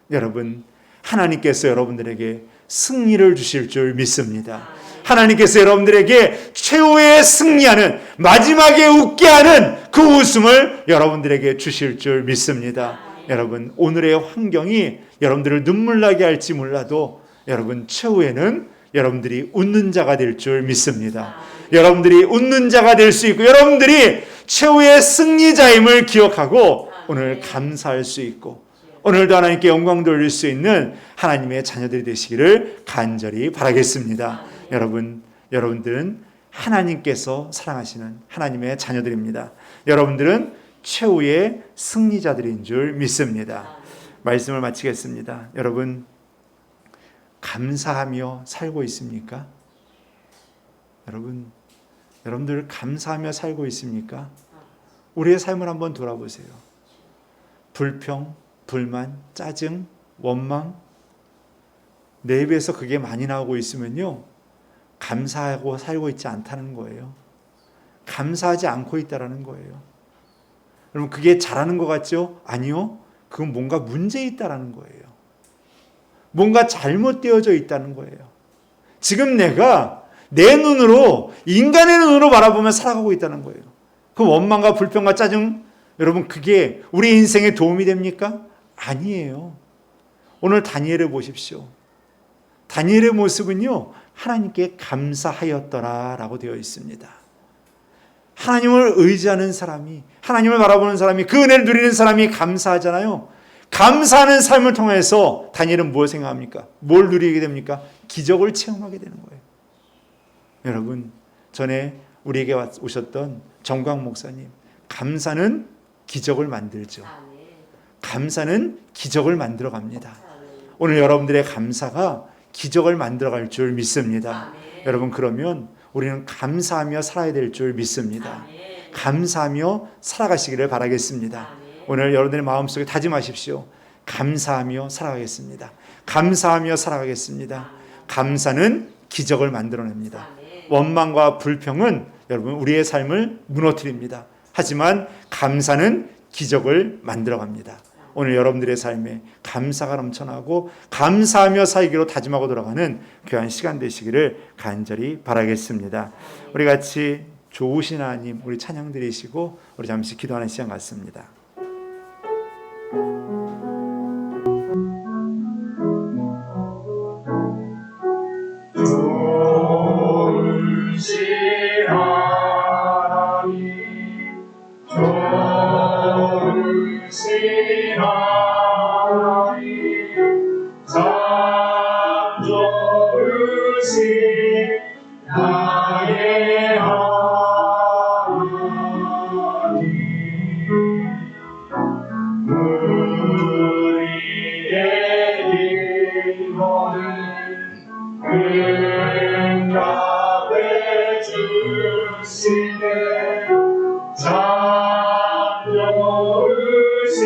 여러분, 하나님께서 여러분들에게 승리를 주실 줄 믿습니다. 하나님께서 여러분들에게 최후의 승리하는, 마지막에 웃게 하는 그 웃음을 여러분들에게 주실 줄 믿습니다. 여러분, 오늘의 환경이 여러분들을 눈물 나게 할지 몰라도 여러분, 최후에는 여러분들이 웃는 자가 될 줄 믿습니다. 여러분들이 웃는 자가 될 수 있고, 여러분들이 최후의 승리자임을 기억하고 오늘 감사할 수 있고, 오늘도 하나님께 영광 돌릴 수 있는 하나님의 자녀들이 되시기를 간절히 바라겠습니다. 여러분들은 하나님께서 사랑하시는 하나님의 자녀들입니다. 여러분들은 최후의 승리자들인 줄 믿습니다. 말씀을 마치겠습니다. 여러분, 감사하며 살고 있습니까? 여러분들 감사하며 살고 있습니까? 우리의 삶을 한번 돌아보세요. 불평, 불만, 짜증, 원망, 내 입에서 그게 많이 나오고 있으면요, 감사하고 살고 있지 않다는 거예요. 감사하지 않고 있다는 거예요. 여러분, 그게 잘하는 것 같죠? 아니요. 그건 뭔가 문제 있다는 거예요. 뭔가 잘못되어져 있다는 거예요. 지금 내가 내 눈으로, 인간의 눈으로 바라보며 살아가고 있다는 거예요. 그 원망과 불평과 짜증, 여러분, 그게 우리 인생에 도움이 됩니까? 아니에요. 오늘 다니엘을 보십시오. 다니엘의 모습은요, 하나님께 감사하였더라라고 되어 있습니다. 하나님을 의지하는 사람이, 하나님을 바라보는 사람이, 그 은혜를 누리는 사람이 감사하잖아요. 감사하는 삶을 통해서 다니엘은 뭘 생각합니까? 뭘 누리게 됩니까? 기적을 체험하게 되는 거예요. 여러분, 전에 우리에게 오셨던 정광 목사님, 감사는 기적을 만들죠. 감사는 기적을 만들어 갑니다. 오늘 여러분들의 감사가 기적을 만들어갈 줄 믿습니다. 여러분, 그러면 우리는 감사하며 살아야 될 줄 믿습니다. 감사하며 살아가시기를 바라겠습니다. 오늘 여러분들의 마음속에 다짐하십시오. 감사하며 살아가겠습니다. 감사하며 살아가겠습니다. 감사는 기적을 만들어냅니다. 원망과 불평은 여러분 우리의 삶을 무너뜨립니다. 하지만 감사는 기적을 만들어갑니다. 오늘 여러분들의 삶에 감사가 넘쳐나고 감사하며 살기로 다짐하고 돌아가는 귀한 시간 되시기를 간절히 바라겠습니다. 우리 같이 좋으신 하나님 우리 찬양 드리시고 우리 잠시 기도하는 시간 갖습니다. 좋으신 하나님 좋으신 하나님 참 좋으신 나의 하나님 우리의 기도를 응답해 주시네 참 좋으신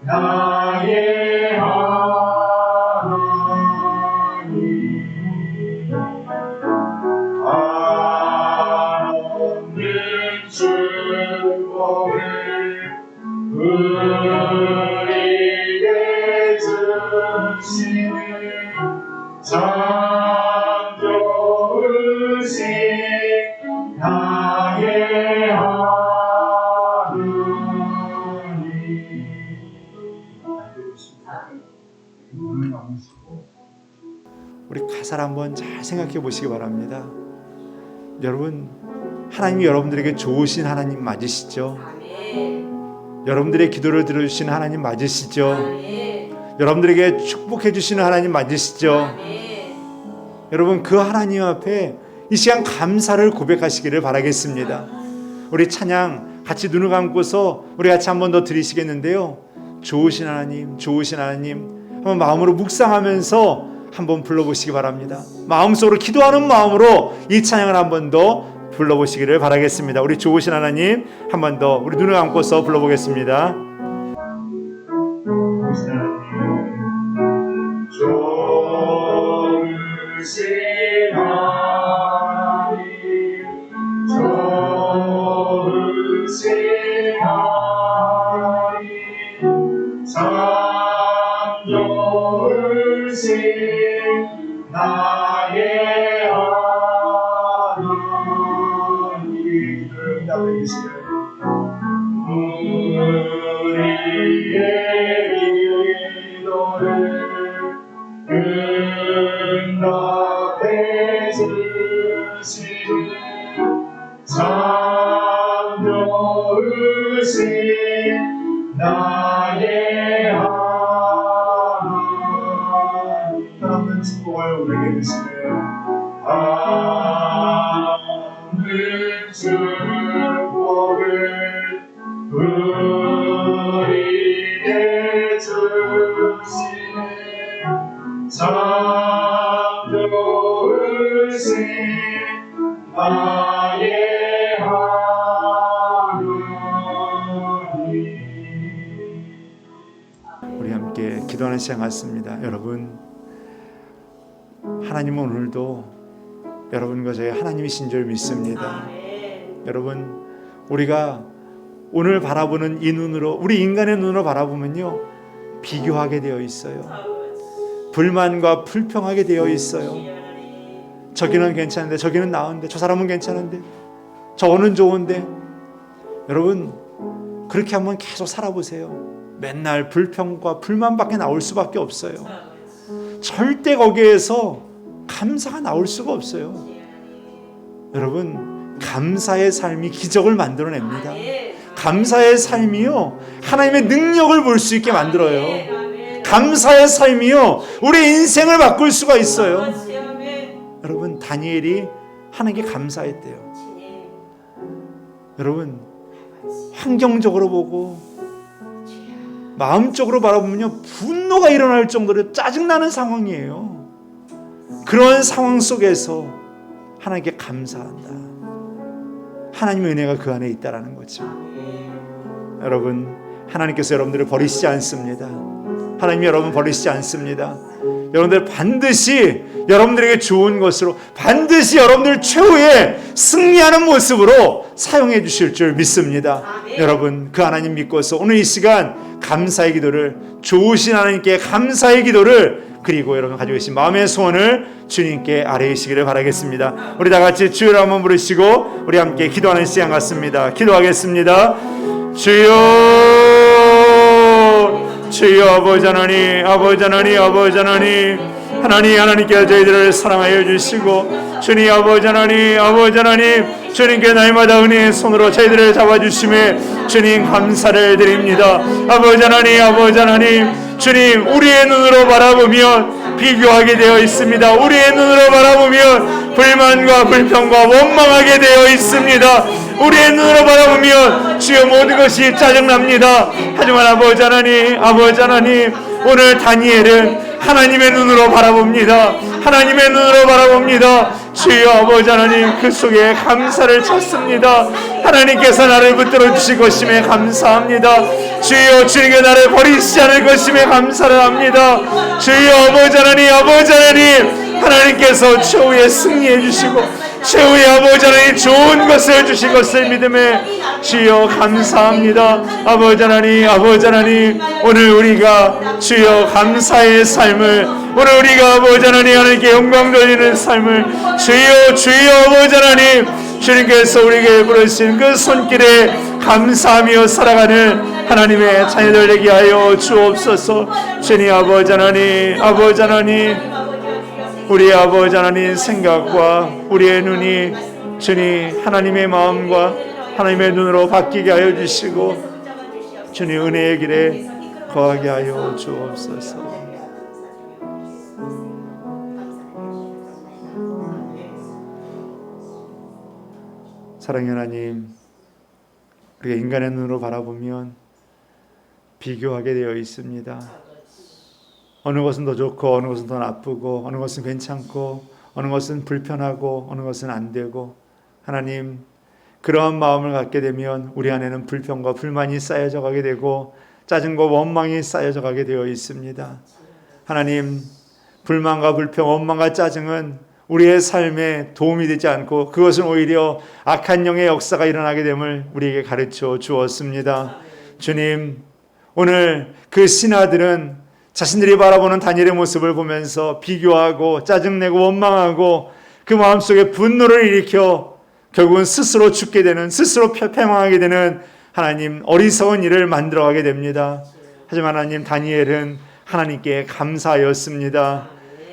나의 하나님 하나님 축복을 우리에게 주시네 참 좋으신 나의 하나님 우리 가사를 한번 잘 생각해 보시기 바랍니다. 여러분 하나님이 여러분들에게 좋으신 하나님 맞으시죠? 여러분들의 기도를 들어주시는 하나님 맞으시죠? 여러분들에게 축복해 주시는 하나님 맞으시죠? 여러분 그 하나님 앞에 이 시간 감사를 고백하시기를 바라겠습니다. 우리 찬양 같이 눈을 감고서 우리 같이 한 번 더 드리시겠는데요. 좋으신 하나님 좋으신 하나님 한번 마음으로 묵상하면서 한번 불러보시기 바랍니다. 마음속으로 기도하는 마음으로 이 찬양을 한 번 더 불러보시기를 바라겠습니다. 우리 좋으신 하나님 한 번 더 우리 눈을 감고서 불러보겠습니다. 좋으신 하나님 좋으신 하나님 참 좋으신 나의 하나님 응답해 주시네 우리의 기도를 응답해 주시네 참 좋으신 나의 하나님 하나님 축복을 우리에게 주시네 하나님 축복을 우리에게 주시네 참 좋으신 나의 하나님 우리 함께 기도하는 시간 같습니다. 여러분 하나님은 오늘도 여러분과 저희 하나님이신 줄 믿습니다. 여러분 우리가 오늘 바라보는 이 눈으로 우리 인간의 눈으로 바라보면요 비교하게 되어 있어요. 불만과 불평하게 되어 있어요. 저기는 괜찮은데 저기는 나은데 저 사람은 괜찮은데 저거는 좋은데 여러분 그렇게 한번 계속 살아보세요. 맨날 불평과 불만밖에 나올 수밖에 없어요. 절대 거기에서 감사가 나올 수가 없어요. 여러분 감사의 삶이 기적을 만들어냅니다. 감사의 삶이요 하나님의 능력을 볼 수 있게 만들어요. 감사의 삶이요 우리 인생을 바꿀 수가 있어요. 여러분 다니엘이 하나님께 감사했대요. 여러분 환경적으로 보고 마음적으로 바라보면요 분노가 일어날 정도로 짜증나는 상황이에요. 그런 상황 속에서 하나님께 감사한다. 하나님의 은혜가 그 안에 있다라는 거죠. 여러분 하나님께서 여러분들을 버리시지 않습니다. 하나님이 여러분 버리시지 않습니다. 여러분들 반드시 여러분들에게 좋은 것으로, 반드시 여러분들 최후의 승리하는 모습으로 사용해 주실 줄 믿습니다. 여러분, 그 하나님 믿고서 오늘 이 시간 감사의 기도를, 좋으신 하나님께 감사의 기도를, 그리고 여러분 가지고 계신 마음의 소원을 주님께 아뢰시기를 바라겠습니다. 우리 다 같이 주여 한번 부르시고 우리 함께 기도하는 시간 같습니다. 기도하겠습니다. 주여, 주여, 아버지 하나님, 아버지 하나님, 아버지 하나님, 하나님께서 저희들을 사랑하여 주시고, 주님 아버지 하나님, 아버지 하나님, 주님께 날마다 은혜의 손으로 저희들을 잡아주심에 주님 감사를 드립니다. 아버지 하나님, 아버지 하나님, 주님, 우리의 눈으로 바라보면 비교하게 되어 있습니다. 우리의 눈으로 바라보면 불만과 불평과 원망하게 되어 있습니다. 우리의 눈으로 바라보면 주여 모든 것이 짜증납니다. 하지만 아버지 하나님, 아버지 하나님, 오늘 다니엘은 하나님의 눈으로 바라봅니다. 하나님의 눈으로 바라봅니다. 주여 아버지 하나님, 그 속에 감사를 찾습니다. 하나님께서 나를 붙들어 주실 것임에 감사합니다. 주여, 주님께 나를 버리시지 않을 것임에 감사를 합니다. 주여 아버지 하나님, 아버지 하나님, 하나님께서 최후에 승리해 주시고 최후의 아버지 하나님 좋은 것을 주신 것을 믿음에 주여 감사합니다. 아버지 하나님, 아버지 하나님, 오늘 우리가 주여 감사의 삶을, 오늘 우리가 아버지 하나님께 영광 돌리는 삶을 주여, 주여 아버지 하나님, 주님께서 우리에게 부르신 그 손길에 감사하며 살아가는 하나님의 자녀들 되게 하여 주옵소서. 주님 아버지 하나님, 아버지 하나님, 우리 아버지 하나님 생각과 우리의 눈이 주님 하나님의 마음과 하나님의 눈으로 바뀌게 하여 주시고, 주님 은혜의 길에 거하게 하여 주옵소서. 사랑의 하나님, 우리가 인간의 눈으로 바라보면 비교하게 되어 있습니다. 어느 것은 더 좋고 어느 것은 더 나쁘고, 어느 것은 괜찮고 어느 것은 불편하고 어느 것은 안 되고, 하나님, 그러한 마음을 갖게 되면 우리 안에는 불평과 불만이 쌓여져 가게 되고 짜증과 원망이 쌓여져 가게 되어 있습니다. 하나님, 불만과 불평, 원망과 짜증은 우리의 삶에 도움이 되지 않고 그것은 오히려 악한 영의 역사가 일어나게 됨을 우리에게 가르쳐 주었습니다. 주님, 오늘 그 신하들은 자신들이 바라보는 다니엘의 모습을 보면서 비교하고 짜증내고 원망하고 그 마음속에 분노를 일으켜 결국은 스스로 죽게 되는, 스스로 패망하게 되는 하나님 어리석은 일을 만들어가게 됩니다. 하지만 하나님, 다니엘은 하나님께 감사하였습니다.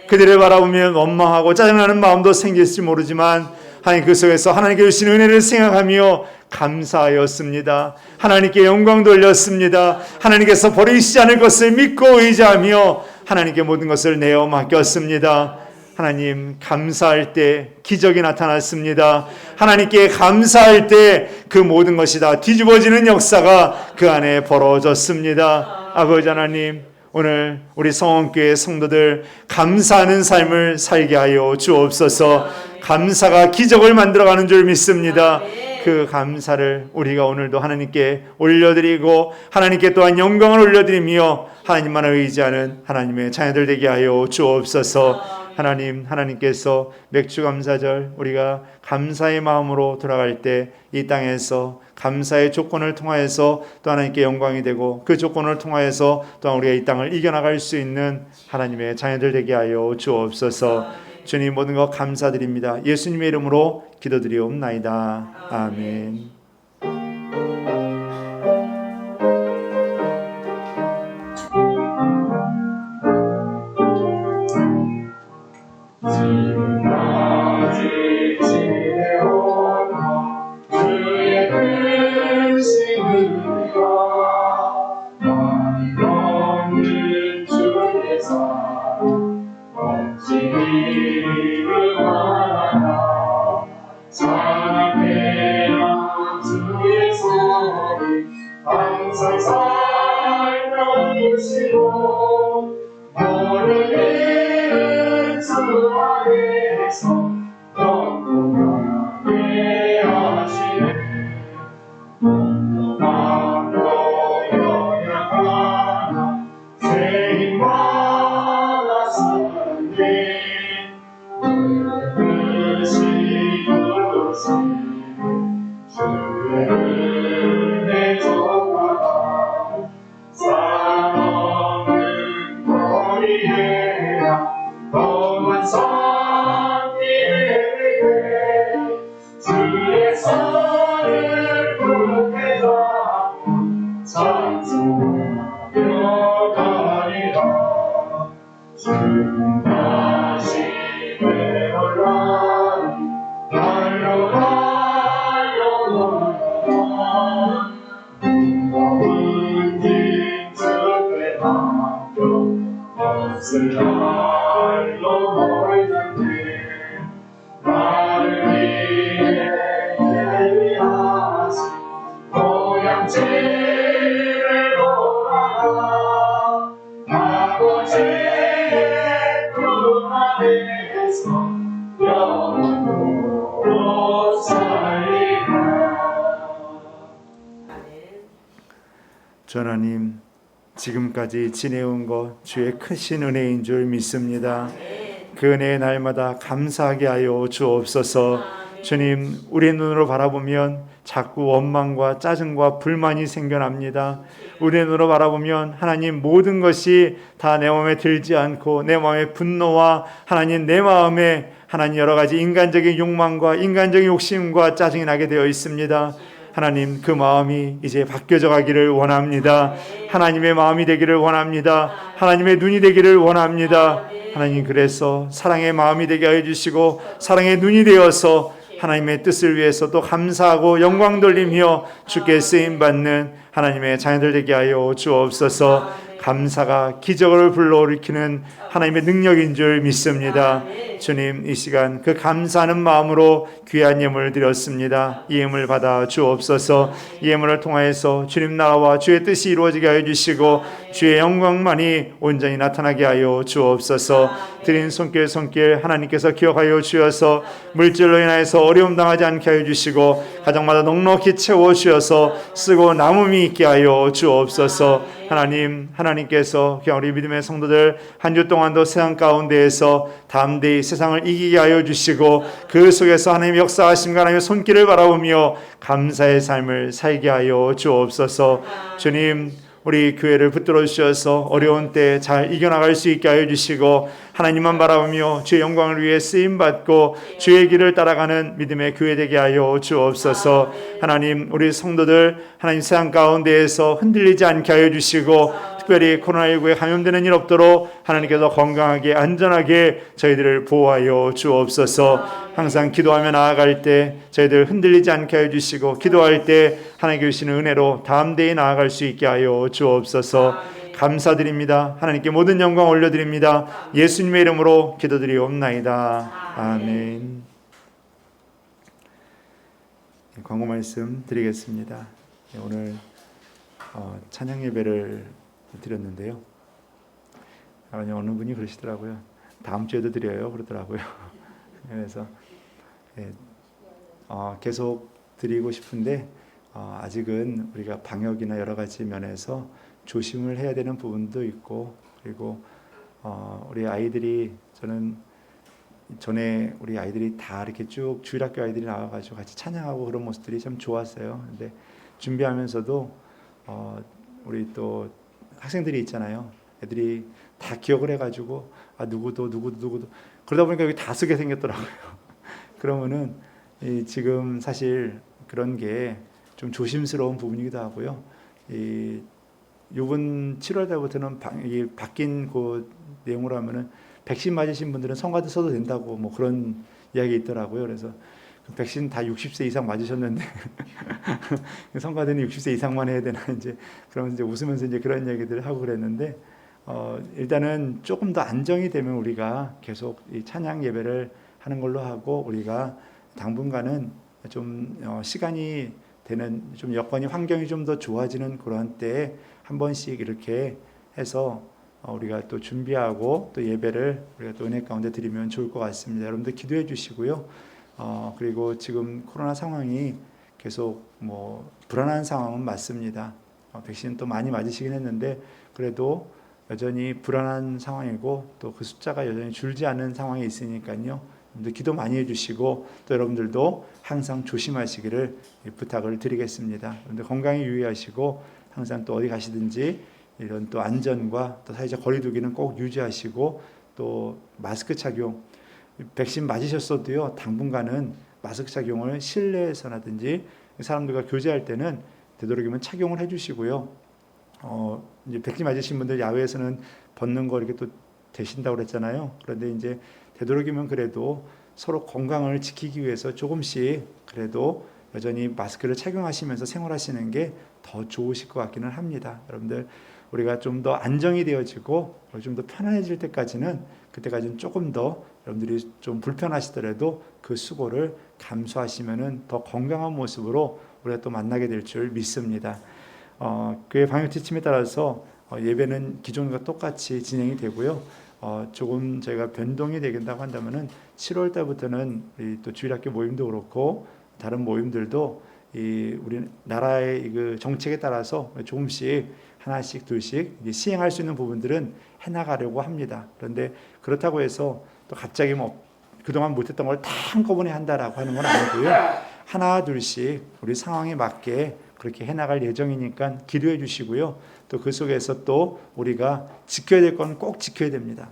그들을 바라보면 원망하고 짜증나는 마음도 생길지 모르지만 하나님 그 속에서 하나님께 주신 은혜를 생각하며 감사하였습니다. 하나님께 영광 돌렸습니다. 하나님께서 버리시지 않을 것을 믿고 의지하며 하나님께 모든 것을 내어 맡겼습니다. 하나님, 감사할 때 기적이 나타났습니다. 하나님께 감사할 때 그 모든 것이 다 뒤집어지는 역사가 그 안에 벌어졌습니다. 아버지 하나님, 오늘 우리 성원교회 성도들 감사하는 삶을 살게 하여 주옵소서. 감사가 기적을 만들어가는 줄 믿습니다. 그 감사를 우리가 오늘도 하나님께 올려드리고 하나님께 또한 영광을 올려드리며 하나님만을 의지하는 하나님의 자녀들 되게 하여 주옵소서. 하나님, 하나님께서 맥주감사절 우리가 감사의 마음으로 돌아갈 때 이 땅에서 감사의 조건을 통하여서 또 하나님께 영광이 되고 그 조건을 통하여서 또한 우리가 이 땅을 이겨나갈 수 있는 하나님의 자녀들 되게 하여 주옵소서. 주님, 모든 것 감사드립니다. 예수님의 이름으로 기도드리옵나이다. 아멘. 위에야 검은 선비에게 주의 손을 굳게 잡고 찬송하려가리라. 주님 다시 되어라 달려가려고 무거운 짐승의 남겨 것을 날로 몰든지 나를 위해 예비하신 고향집에 돌아가 아버지의 품 안에서 영원토록 살리라. 주 하나님, 지금까지 지내온 것 주의 크신 은혜인 줄 믿습니다. 그 은혜의 날마다 감사하게 하여 주옵소서. 주님, 우리 눈으로 바라보면 자꾸 원망과 짜증과 불만이 생겨납니다. 우리 눈으로 바라보면 하나님 모든 것이 다 내 마음에 들지 않고 내 마음에 분노와 하나님 내 마음에 하나님 여러 가지 인간적인 욕망과 인간적인 욕심과 짜증이 나게 되어 있습니다. 하나님, 그 마음이 이제 바뀌어져 가기를 원합니다. 하나님의 마음이 되기를 원합니다. 하나님의 눈이 되기를 원합니다. 하나님, 그래서 사랑의 마음이 되게 하여 주시고 사랑의 눈이 되어서 하나님의 뜻을 위해서 또 감사하고 영광 돌리며 주께 쓰임받는 하나님의 자녀들 되게 하여 주옵소서. 감사가 기적을 불러일으키는 하나님의 능력인 줄 믿습니다. 주님, 이 시간 그 감사하는 마음으로 귀한 예물을 드렸습니다. 이 예물 받아 주옵소서. 이 예물을 통하여서 주님 나라와 주의 뜻이 이루어지게 하여 주시고 주의 영광만이 온전히 나타나게 하여 주옵소서. 드린 손길 하나님께서 기억하여 주셔서 물질로 인하여서 어려움 당하지 않게 하여 주시고 가정마다 넉넉히 채워 주셔서 쓰고 남음이 있게 하여 주옵소서. 하나님께서 우리 믿음의 성도들 한 주 동안도 세상 가운데에서 담대히 세상을 이기게 하여 주시고 그 속에서 하나님의 역사하심과 하나님의 손길을 바라보며 감사의 삶을 살게 하여 주옵소서. 주님, 우리 교회를 붙들어 주셔서 어려운 때 잘 이겨나갈 수 있게 하여 주시고 하나님만 바라보며 주의 영광을 위해 쓰임받고 주의 길을 따라가는 믿음의 교회 되게 하여 주옵소서. 하나님, 우리 성도들 하나님 세상 가운데에서 흔들리지 않게 하여 주시고 특별히 코로나19에 감염되는 일 없도록 하나님께서 건강하게 안전하게 저희들을 보호하여 주옵소서. 항상 기도하며 나아갈 때 저희들 흔들리지 않게 하여 주시고 기도할 때 하나님께 주시는 은혜로 담대히 나아갈 수 있게 하여 주옵소서. 감사드립니다. 하나님께 모든 영광 올려드립니다. 예수님의 이름으로 기도드리옵나이다. 아멘. 광고 말씀 드리겠습니다. 오늘 찬양 예배를 드렸는데요. 어느 분이 그러시더라고요. 다음 주에도 드려요 그러더라고요. 그래서 계속 드리고 싶은데 아직은 우리가 방역이나 여러 가지 면에서 조심을 해야 되는 부분도 있고, 그리고 우리 아이들이 저는 전에 우리 아이들이 다 이렇게 쭉 주일학교 아이들이 나와가지고 같이 찬양하고 그런 모습들이 참 좋았어요. 근데 준비하면서도 우리 또 학생들이 있잖아요. 애들이 다 기억을 해가지고 누구도 그러다 보니까 여기 다 쓰게 생겼더라고요. 그러면은 지금 사실 그런 게 좀 조심스러운 부분이기도 하고요. 이번 7월 달부터는 바뀐 그 내용으로 하면은 백신 맞으신 분들은 성가대 써도 된다고 뭐 그런 이야기 있더라고요. 그래서 백신 다 60세 이상 맞으셨는데 성가대는 60세 이상만 해야 되나 이제 그러면서 이제 웃으면서 이제 그런 얘기들을 하고 그랬는데 일단은 조금 더 안정이 되면 우리가 계속 이 찬양 예배를 하는 걸로 하고 우리가 당분간은 좀 시간이 되는 좀 여건이 환경이 좀 더 좋아지는 그런 때에 한 번씩 이렇게 해서 우리가 또 준비하고 또 예배를 우리가 또 은혜 가운데 드리면 좋을 것 같습니다. 여러분들 기도해 주시고요. 그리고 지금 코로나 상황이 계속 뭐 불안한 상황은 맞습니다. 백신 또 많이 맞으시긴 했는데 그래도 여전히 불안한 상황이고 또 그 숫자가 여전히 줄지 않는 상황이 있으니까요. 여러분들 기도 많이 해주시고 또 여러분들도 항상 조심하시기를 부탁을 드리겠습니다. 여러분들 건강히 유의하시고 항상 또 어디 가시든지 이런 또 안전과 또 사회적 거리두기는 꼭 유지하시고 또 마스크 착용, 백신 맞으셨어도요 당분간은 마스크 착용을 실내에서라든지 사람들과 교제할 때는 되도록이면 착용을 해주시고요. 이제 백신 맞으신 분들 야외에서는 벗는 거 이렇게 또 되신다고 그랬잖아요. 그런데 이제 되도록이면 그래도 서로 건강을 지키기 위해서 조금씩 그래도 여전히 마스크를 착용하시면서 생활하시는 게 더 좋으실 것 같기는 합니다. 여러분들 우리가 좀 더 안정이 되어지고 좀 더 편안해질 때까지는 그때까지는 조금 더 여러분들이 좀 불편하시더라도 그 수고를 감수하시면은 더 건강한 모습으로 우리가 또 만나게 될 줄 믿습니다. 교회 방역 지침에 따라서 예배는 기존과 똑같이 진행이 되고요. 조금 저희가 변동이 되긴다고 한다면은 7월 달부터는 또 주일학교 모임도 그렇고 다른 모임들도 우리 나라의 그 정책에 따라서 조금씩 하나씩 둘씩 시행할 수 있는 부분들은 해나가려고 합니다. 그런데 그렇다고 해서 또 갑자기 뭐 그동안 못했던 걸 다 한꺼번에 한다라고 하는 건 아니고요. 하나 둘씩 우리 상황에 맞게 그렇게 해나갈 예정이니까 기도해 주시고요. 또 그 속에서 또 우리가 지켜야 될 건 꼭 지켜야 됩니다.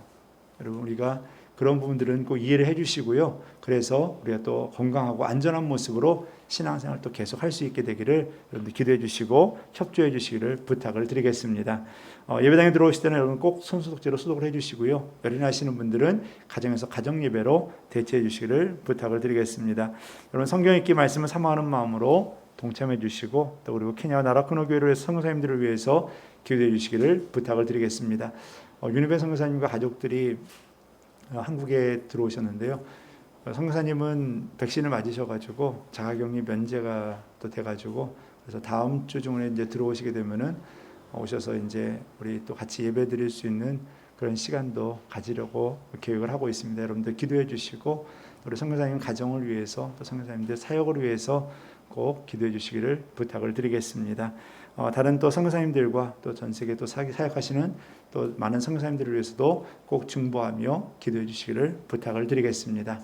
여러분 우리가 그런 부분들은 꼭 이해를 해주시고요. 그래서 우리가 또 건강하고 안전한 모습으로 신앙생활 또 계속 할 수 있게 되기를 여러분들 기도해 주시고 협조해 주시기를 부탁을 드리겠습니다. 예배당에 들어오실 때는 여러분 꼭 손소독제로 소독을 해주시고요. 열인하시는 분들은 가정에서 가정예배로 대체해 주시기를 부탁을 드리겠습니다. 여러분 성경 읽기 말씀을 사모하는 마음으로 동참해 주시고 또 그리고 케냐와 나라쿠노 교회를 위해서 선교사님들을 위해서 기도해 주시기를 부탁을 드리겠습니다. 윤희배 선교사님과 가족들이 한국에 들어오셨는데요. 선교사님은 백신을 맞으셔가지고 자가격리 면제가 또 돼가지고 그래서 다음 주 중에 이제 들어오시게 되면은 오셔서 이제 우리 또 같이 예배드릴 수 있는 그런 시간도 가지려고 계획을 하고 있습니다. 여러분들 기도해 주시고 우리 선교사님 가정을 위해서 또 선교사님들 사역을 위해서 꼭 기도해 주시기를 부탁을 드리겠습니다. 다른 또 선교사님들과 또 전 세계 또 사역하시는 또 많은 선교사님들을 위해서도 꼭 중보하며 기도해 주시기를 부탁을 드리겠습니다.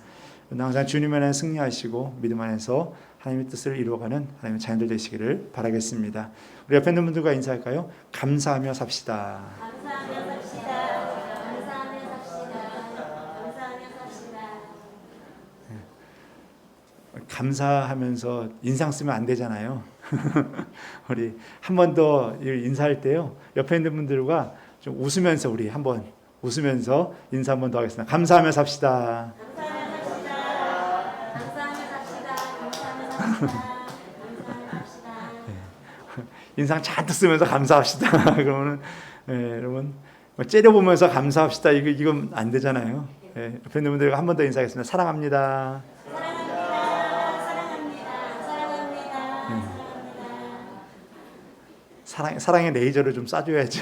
항상 주님 안에 승리하시고 믿음 안에서 하나님의 뜻을 이루어가는 하나님의 자녀들 되시기를 바라겠습니다. 우리 옆에 있는 분들과 인사할까요? 감사하며 삽시다. 감사하며 삽시다. 감사하며 삽시다. 감사하며 삽시다. 감사하면서 인상 쓰면 안 되잖아요. 우리 한 번 더 인사할 때요. 옆에 있는 분들과 좀 웃으면서 우리 한번 웃으면서 인사 한 번 더 하겠습니다. 감사하며 삽시다. 감사하며 삽시다. 감사하며 삽시다. 감사하며 삽시다. 감사하며 삽시다. 인상 잔뜩 쓰면서 감사합시다. 그러면은 여러분 째려보면서 감사합시다. 이건 안 되잖아요. 옆에 있는 분들과 한 번 더 인사하겠습니다. 사랑합니다. 사랑의 레이저를 좀 쏴줘야죠.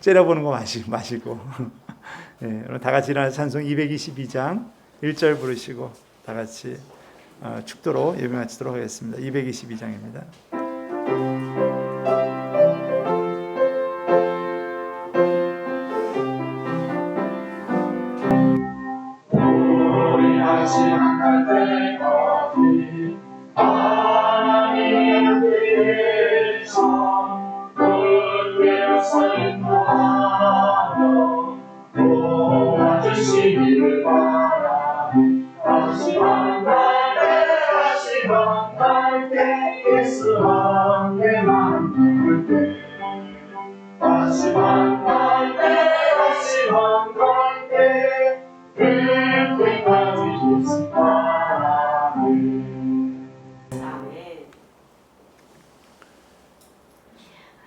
째려보는 거 마시고. 여러분 다 같이 일어나서 찬송 222장 1절 부르시고 다 같이 축도로 예배 마치도록 하겠습니다. 222장입니다. 우리 다시 만날 때까지 하나님 위에서 굳게서 인도하며 도와주시기를 바라니 다시 만날 때 예수 함께 만날 때 다시 만날 때 그때까지 예수 바라니.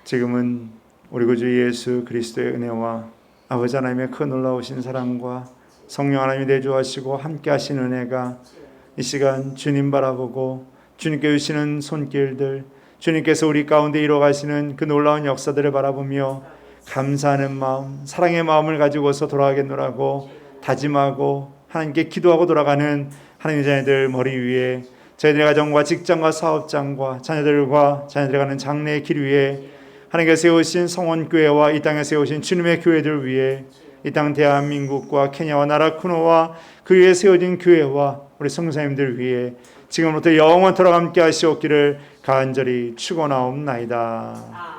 지금은 우리 구주 예수 그리스도의 은혜와 아버지 하나님의 큰 놀라우신 사랑과 성령 하나님이 내주하시고 함께 하신 은혜가 이 시간 주님 바라보고 주님께 주시는 손길들, 주님께서 우리 가운데 이루어가시는 그 놀라운 역사들을 바라보며 감사하는 마음, 사랑의 마음을 가지고서 돌아가겠노라고 다짐하고 하나님께 기도하고 돌아가는 하나님의 자녀들 머리 위에 저희들의 가정과 직장과 사업장과 자녀들과 자녀들이 가는 장래의 길 위에 하나님께서 세우신 성원교회와 이 땅에 세우신 주님의 교회들 위에 이 땅 대한민국과 케냐와 나라쿠노와 그 위에 세워진 교회와 우리 성도님들 위에 지금부터 영원토록 함께 하시옵기를 간절히 축원하옵나이다.